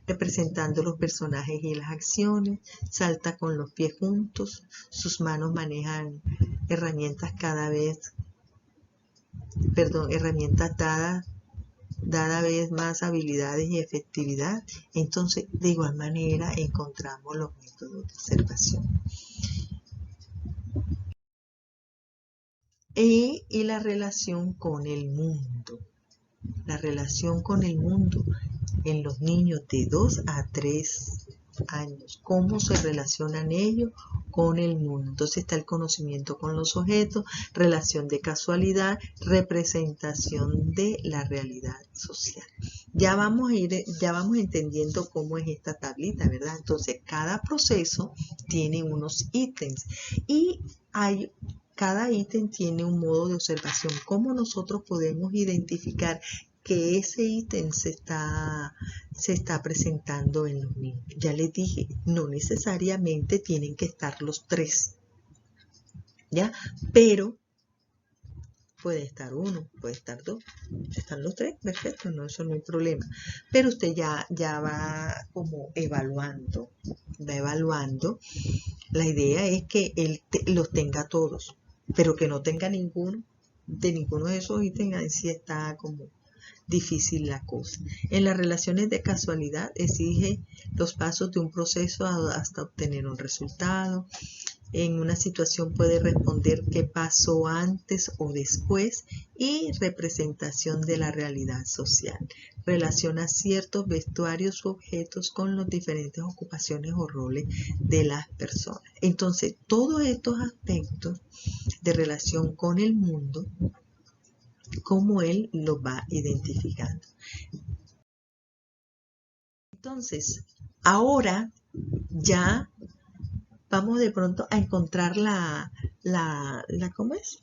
representando los personajes y las acciones, salta con los pies juntos, sus manos manejan herramientas herramientas cada vez más habilidades y efectividad. Entonces, de igual manera, encontramos los métodos de observación. Y la relación con el mundo. La relación con el mundo en los niños de 2 a 3 años. ¿Cómo se relacionan ellos con el mundo? Entonces está el conocimiento con los objetos, relación de casualidad, representación de la realidad social. Ya vamos entendiendo cómo es esta tablita, ¿verdad? Entonces cada proceso tiene unos ítems y cada ítem tiene un modo de observación. ¿Cómo nosotros podemos identificar que ese ítem se está presentando en los niños? Ya les dije, no necesariamente tienen que estar los 3, ¿ya? Pero puede estar 1, puede estar 2, están los 3, perfecto, no, eso no hay problema. Pero usted ya va como evaluando, La idea es que él los tenga todos, pero que no tenga ninguno de esos ítems. Ahí sí está como difícil la cosa. En las relaciones de casualidad exige los pasos de un proceso hasta obtener un resultado. En una situación puede responder qué pasó antes o después, y representación de la realidad social. Relaciona ciertos vestuarios u objetos con las diferentes ocupaciones o roles de las personas. Entonces, todos estos aspectos de relación con el mundo, cómo él los va identificando. Entonces, ahora ya vamos de pronto a encontrar ¿cómo es?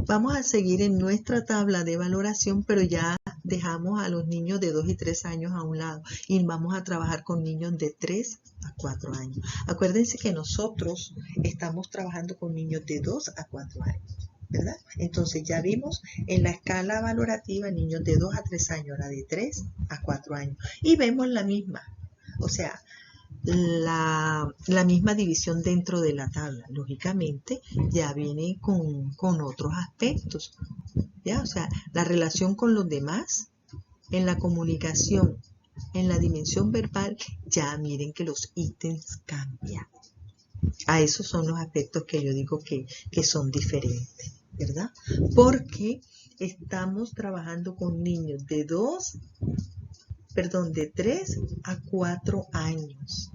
Vamos a seguir en nuestra tabla de valoración, pero ya dejamos a los niños de 2 y 3 años a un lado y vamos a trabajar con niños de 3 a 4 años. Acuérdense que nosotros estamos trabajando con niños de 2 a 4 años, ¿verdad? Entonces ya vimos en la escala valorativa niños de 2 a 3 años, ahora de 3 a 4 años. Y vemos la misma, o sea, la misma división dentro de la tabla. Lógicamente ya viene con otros aspectos, ¿ya? O sea, la relación con los demás, en la comunicación, en la dimensión verbal, ya miren que los ítems cambian. A esos son los aspectos que yo digo que son diferentes, ¿verdad? Porque estamos trabajando con niños de 3 a 4 años.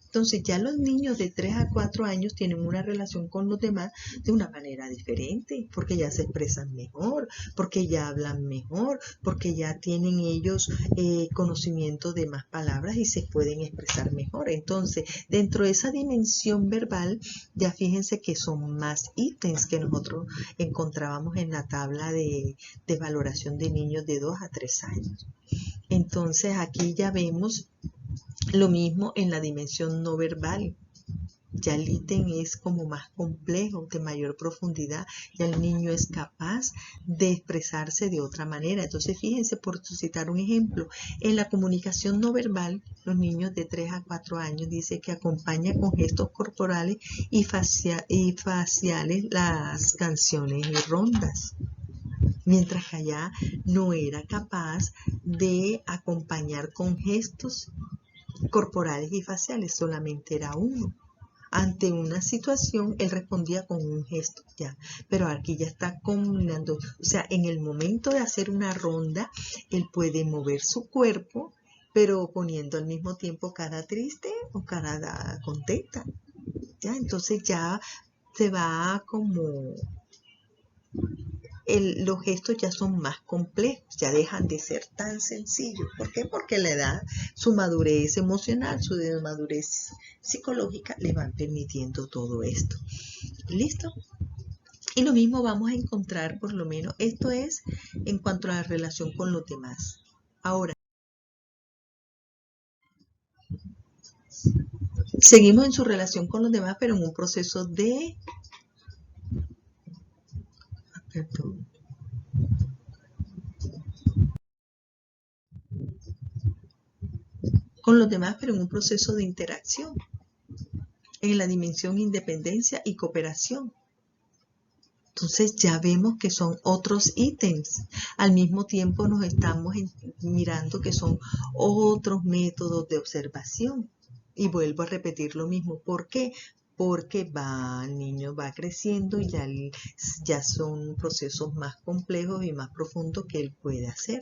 Entonces ya los niños de 3 a 4 años tienen una relación con los demás de una manera diferente, porque ya se expresan mejor, porque ya hablan mejor, porque ya tienen ellos conocimiento de más palabras y se pueden expresar mejor. Entonces, dentro de esa dimensión verbal, ya fíjense que son más ítems que nosotros encontrábamos en la tabla de valoración de niños de 2 a 3 años. Entonces, aquí ya vemos lo mismo en la dimensión no verbal. Ya el ítem es como más complejo, de mayor profundidad. Ya el niño es capaz de expresarse de otra manera. Entonces, fíjense, por citar un ejemplo, en la comunicación no verbal, los niños de 3 a 4 años dice que acompaña con gestos corporales y faciales las canciones y rondas. Mientras que allá no era capaz de acompañar con gestos corporales y faciales, solamente era uno. Ante una situación, él respondía con un gesto, ya. Pero aquí ya está combinando, o sea, en el momento de hacer una ronda, él puede mover su cuerpo, pero poniendo al mismo tiempo cara triste o cara contenta, ya. Entonces ya se va como los gestos ya son más complejos, ya dejan de ser tan sencillos. ¿Por qué? Porque la edad, su madurez emocional, su madurez psicológica le van permitiendo todo esto. ¿Listo? Y lo mismo vamos a encontrar, por lo menos, esto es en cuanto a la relación con los demás. Ahora, seguimos en su relación con los demás, pero en un proceso de... Perdón. Con los demás, pero en un proceso de interacción, en la dimensión independencia y cooperación. Entonces ya vemos que son otros ítems. Al mismo tiempo nos estamos mirando que son otros métodos de observación. Y vuelvo a repetir lo mismo. ¿Por qué? Porque el niño va creciendo y ya son procesos más complejos y más profundos que él puede hacer.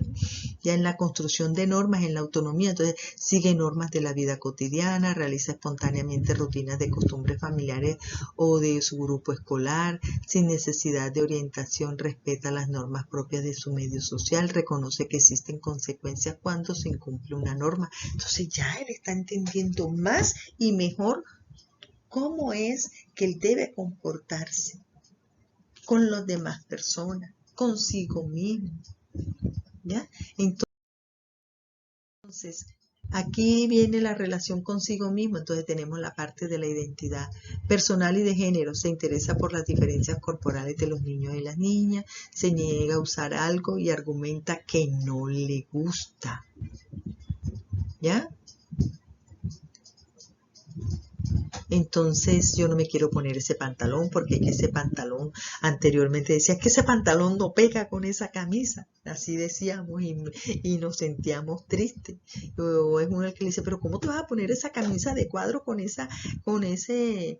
Ya en la construcción de normas, en la autonomía, entonces sigue normas de la vida cotidiana, realiza espontáneamente rutinas de costumbres familiares o de su grupo escolar, sin necesidad de orientación, respeta las normas propias de su medio social, reconoce que existen consecuencias cuando se incumple una norma. Entonces ya él está entendiendo más y mejor cómo es que él debe comportarse con las demás personas, consigo mismo, ¿ya? Entonces, aquí viene la relación consigo mismo, entonces tenemos la parte de la identidad personal y de género, se interesa por las diferencias corporales de los niños y las niñas, se niega a usar algo y argumenta que no le gusta, ¿ya? Entonces yo no me quiero poner ese pantalón porque ese pantalón anteriormente decía que ese pantalón no pega con esa camisa. Así decíamos y nos sentíamos tristes. O es uno el que le dice, pero ¿cómo te vas a poner esa camisa de cuadro con eh,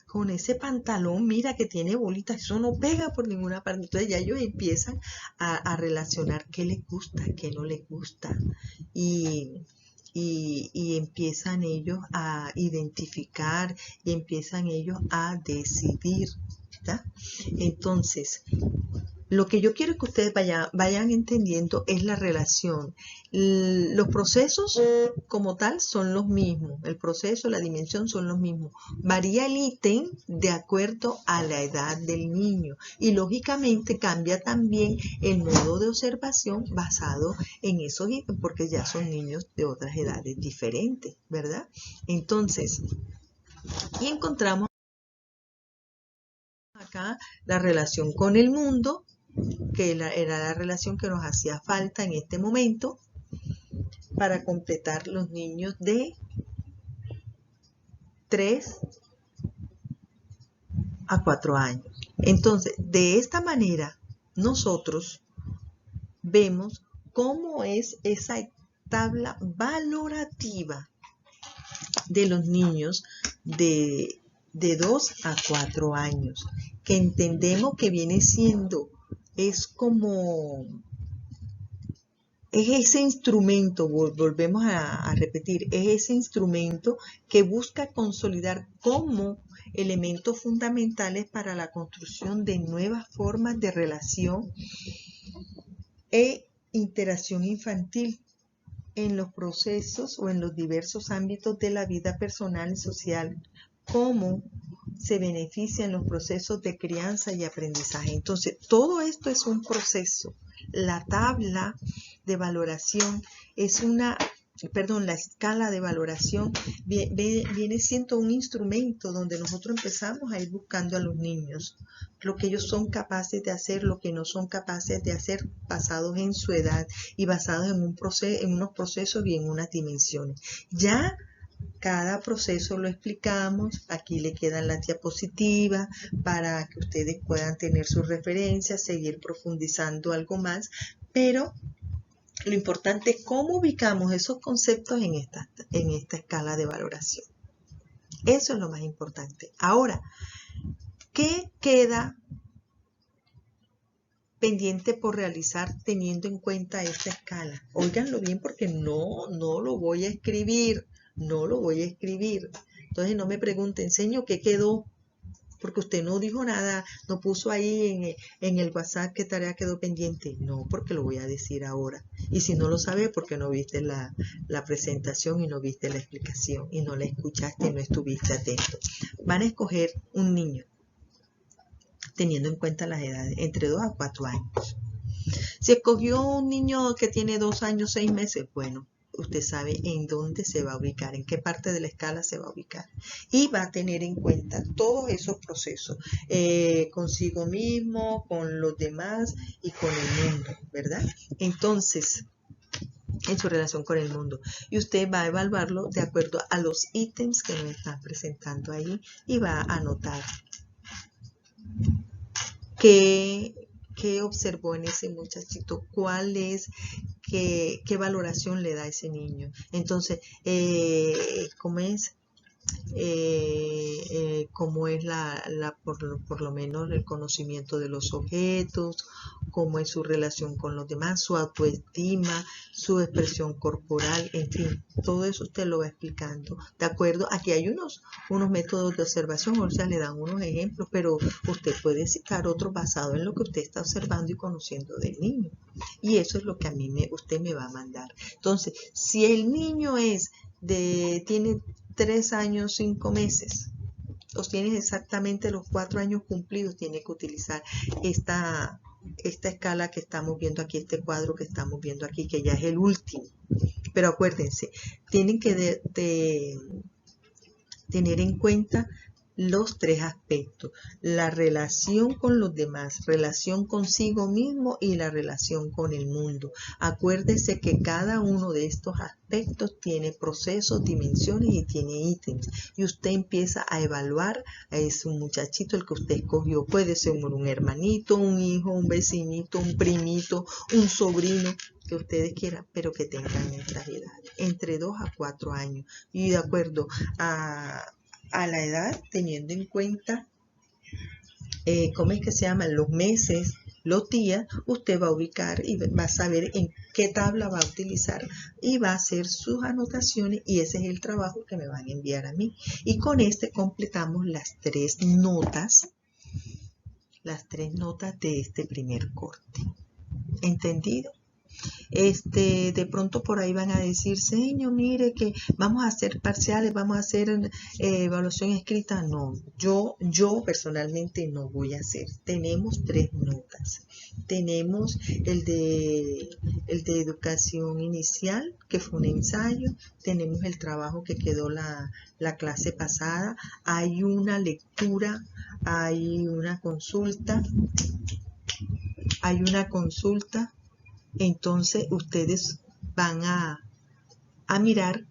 con ese pantalón? Mira que tiene bolitas, eso no pega por ninguna parte. Entonces ya ellos empiezan a relacionar qué les gusta, qué no les gusta. Y empiezan ellos a identificar y empiezan ellos a decidir, ¿está? Entonces, lo que yo quiero que ustedes vayan entendiendo es la relación. Los procesos como tal son los mismos. El proceso, la dimensión son los mismos. Varía el ítem de acuerdo a la edad del niño. Y lógicamente cambia también el modo de observación basado en esos ítems, porque ya son niños de otras edades diferentes, ¿verdad? Entonces, y encontramos acá la relación con el mundo, que era la relación que nos hacía falta en este momento para completar los niños de 3 a 4 años. Entonces, de esta manera, nosotros vemos cómo es esa tabla valorativa de los niños de 2 a 4 años, que entendemos que viene siendo, es ese instrumento, volvemos a repetir, es ese instrumento que busca consolidar como elementos fundamentales para la construcción de nuevas formas de relación e interacción infantil en los procesos o en los diversos ámbitos de la vida personal y social, cómo se benefician los procesos de crianza y aprendizaje. Entonces, todo esto es un proceso. La tabla de valoración es la escala de valoración viene siendo un instrumento donde nosotros empezamos a ir buscando a los niños, lo que ellos son capaces de hacer, lo que no son capaces de hacer, basados en su edad y basados en unos procesos y en unas dimensiones. Ya cada proceso lo explicamos, aquí le quedan las diapositivas para que ustedes puedan tener sus referencias, seguir profundizando algo más, pero lo importante es cómo ubicamos esos conceptos en esta escala de valoración. Eso es lo más importante. Ahora, ¿qué queda pendiente por realizar teniendo en cuenta esta escala? Óiganlo bien porque no lo voy a escribir. No lo voy a escribir. Entonces no me pregunten, señor, ¿qué quedó? Porque usted no dijo nada, no puso ahí en el WhatsApp qué tarea quedó pendiente. No, porque lo voy a decir ahora. Y si no lo sabes, porque no viste la presentación y no viste la explicación y no la escuchaste y no estuviste atento. Van a escoger un niño. teniendo en cuenta las edades, entre 2 a 4 años. Si escogió un niño que tiene 2 años, 6 meses, bueno, usted sabe en dónde se va a ubicar, en qué parte de la escala se va a ubicar. Y va a tener en cuenta todos esos procesos, consigo mismo, con los demás y con el mundo, ¿verdad? Entonces, en su relación con el mundo. Y usted va a evaluarlo de acuerdo a los ítems que nos están presentando ahí y va a anotar qué observó en ese muchachito, cuál es, qué valoración le da a ese niño. Entonces, ¿cómo es? Cómo es por lo menos el conocimiento de los objetos, cómo es su relación con los demás, su autoestima, su expresión corporal, en fin, todo eso usted lo va explicando. De acuerdo, aquí hay unos métodos de observación, o sea, le dan unos ejemplos, pero usted puede citar otros basados en lo que usted está observando y conociendo del niño. Y eso es lo que a mí usted me va a mandar. Entonces, si el niño tiene 3 años, 5 meses, los tienes exactamente los 4 años cumplidos, tiene que utilizar esta escala que estamos viendo aquí, este cuadro que estamos viendo aquí, que ya es el último. Pero acuérdense, tienen que tener en cuenta los 3 aspectos: la relación con los demás, relación consigo mismo y la relación con el mundo. Acuérdese que cada uno de estos aspectos tiene procesos, dimensiones y tiene ítems. Y usted empieza a evaluar a ese muchachito, el que usted escogió. Puede ser un hermanito, un hijo, un vecinito, un primito, un sobrino, que ustedes quieran, pero que tengan estas edades, entre 2 a 4 años. Y de acuerdo a la edad, teniendo en cuenta, ¿cómo es que se llaman? Los meses, los días, usted va a ubicar y va a saber en qué tabla va a utilizar y va a hacer sus anotaciones, y ese es el trabajo que me van a enviar a mí. Y con este completamos las 3 notas de este primer corte. ¿Entendido? De pronto por ahí van a decir, señor, mire que vamos a hacer parciales, vamos a hacer evaluación escrita. No, yo personalmente no voy a hacer. Tenemos 3 notas. Tenemos el de educación inicial, que fue un ensayo. Tenemos el trabajo que quedó la clase pasada. Hay una lectura, hay una consulta. Entonces ustedes van a mirar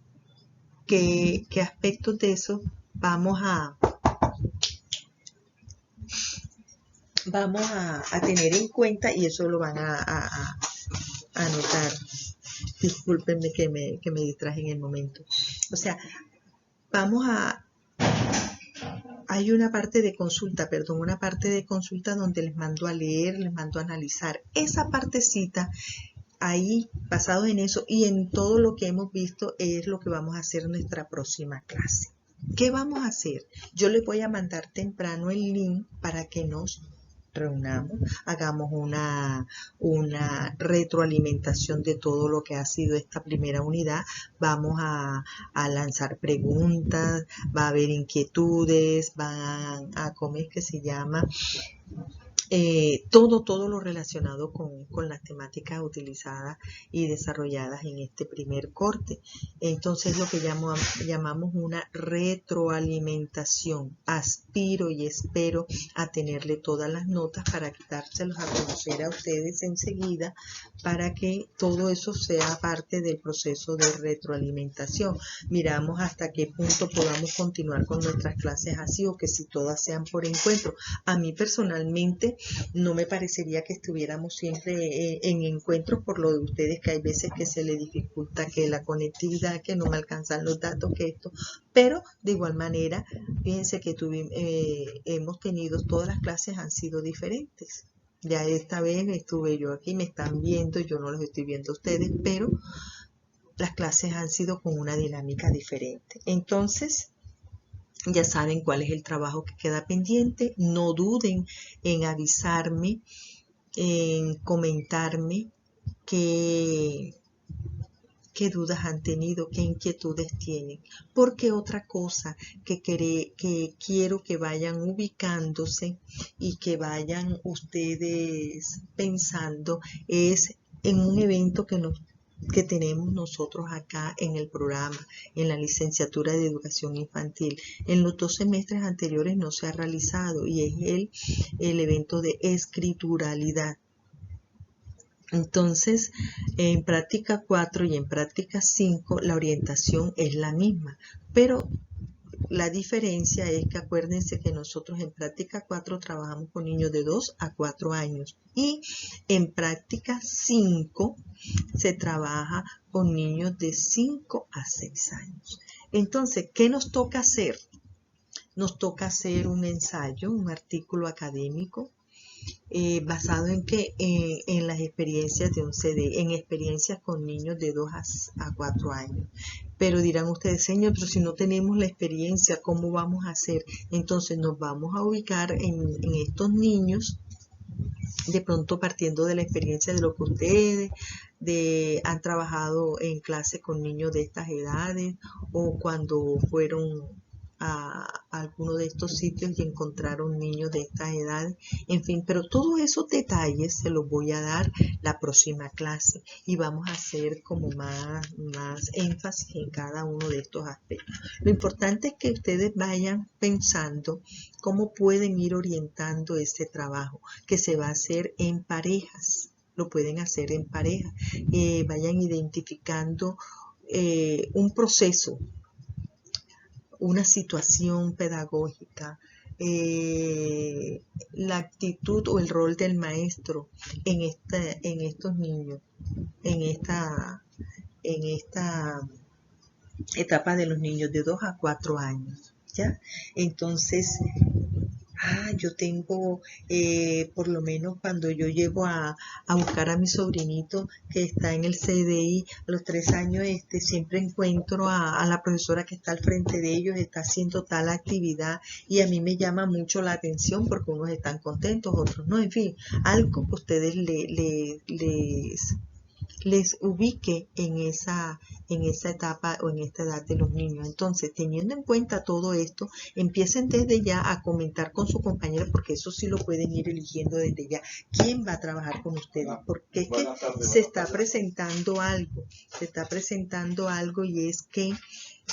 qué aspectos de eso vamos a tener en cuenta, y eso lo van a anotar. Discúlpenme que me distraje en el momento. O sea, hay una parte de consulta donde les mando a leer, les mando a analizar. Esa partecita, ahí, basado en eso y en todo lo que hemos visto, es lo que vamos a hacer en nuestra próxima clase. ¿Qué vamos a hacer? Yo les voy a mandar temprano el link para que nos reunamos, hagamos una retroalimentación de todo lo que ha sido esta primera unidad. Vamos a lanzar preguntas, va a haber inquietudes, van a, ¿cómo es que se llama? Todo lo relacionado con las temáticas utilizadas y desarrolladas en este primer corte. Entonces, lo que llamamos una retroalimentación. Aspiro y espero a tenerle todas las notas para quitárselos a conocer a ustedes enseguida, para que todo eso sea parte del proceso de retroalimentación. Miramos hasta qué punto podamos continuar con nuestras clases así, o que si todas sean por encuentro. A mí personalmente no me parecería que estuviéramos siempre en encuentros, por lo de ustedes, que hay veces que se les dificulta, que la conectividad, que no me alcanzan los datos, que esto, pero de igual manera, fíjense que hemos tenido, todas las clases han sido diferentes. Ya esta vez estuve yo aquí, me están viendo, yo no los estoy viendo a ustedes, pero las clases han sido con una dinámica diferente. Entonces, ya saben cuál es el trabajo que queda pendiente. No duden en avisarme, en comentarme qué ¿Qué dudas han tenido? ¿Qué inquietudes tienen? Porque otra cosa que quiero que vayan ubicándose y que vayan ustedes pensando es en un evento que tenemos nosotros acá en el programa, en la licenciatura de educación infantil. En los 2 semestres anteriores no se ha realizado y es el evento de escrituralidad. Entonces, en práctica 4 y en práctica 5 la orientación es la misma, pero la diferencia es que acuérdense que nosotros en práctica 4 trabajamos con niños de 2 a 4 años y en práctica 5 se trabaja con niños de 5 a 6 años. Entonces, ¿qué nos toca hacer? Nos toca hacer un ensayo, un artículo académico basado en que en las experiencias de un CD, en experiencias con niños de 2 a 4 años. Pero dirán ustedes, señor, pero si no tenemos la experiencia, ¿cómo vamos a hacer? Entonces nos vamos a ubicar en estos niños, de pronto partiendo de la experiencia de lo que ustedes han trabajado en clase con niños de estas edades o cuando fueron a alguno de estos sitios y encontraron niños de estas edades, en fin, pero todos esos detalles se los voy a dar la próxima clase y vamos a hacer como más énfasis en cada uno de estos aspectos. Lo importante es que ustedes vayan pensando cómo pueden ir orientando este trabajo que se va a hacer en parejas. Lo pueden hacer en pareja. Vayan identificando un proceso, una situación pedagógica, la actitud o el rol del maestro en estos niños, en esta etapa de los niños de 2 a 4 años. ¿Ya? Entonces, yo tengo, por lo menos cuando yo llego a buscar a mi sobrinito que está en el CDI a los 3 años, siempre encuentro a la profesora que está al frente de ellos, está haciendo tal actividad y a mí me llama mucho la atención porque unos están contentos, otros no, en fin, algo que ustedes les ubique en esa etapa o en esta edad de los niños. Entonces, teniendo en cuenta todo esto, empiecen desde ya a comentar con su compañero, porque eso sí lo pueden ir eligiendo desde ya. ¿Quién va a trabajar con ustedes? Porque es que se está presentando algo y es que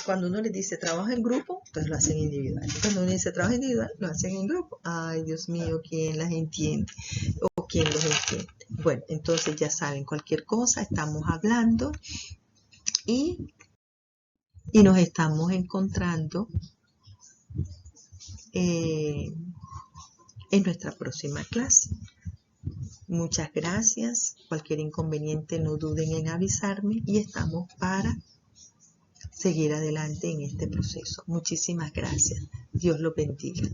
cuando uno les dice trabajo en grupo, entonces lo hacen individual. Cuando uno dice trabajo individual, lo hacen en grupo. Ay, Dios mío, ¿quién las entiende? ¿O quién los entiende? Bueno, entonces ya saben, cualquier cosa, estamos hablando y nos estamos encontrando en nuestra próxima clase. Muchas gracias. Cualquier inconveniente no duden en avisarme y estamos para seguir adelante en este proceso. Muchísimas gracias. Dios los bendiga.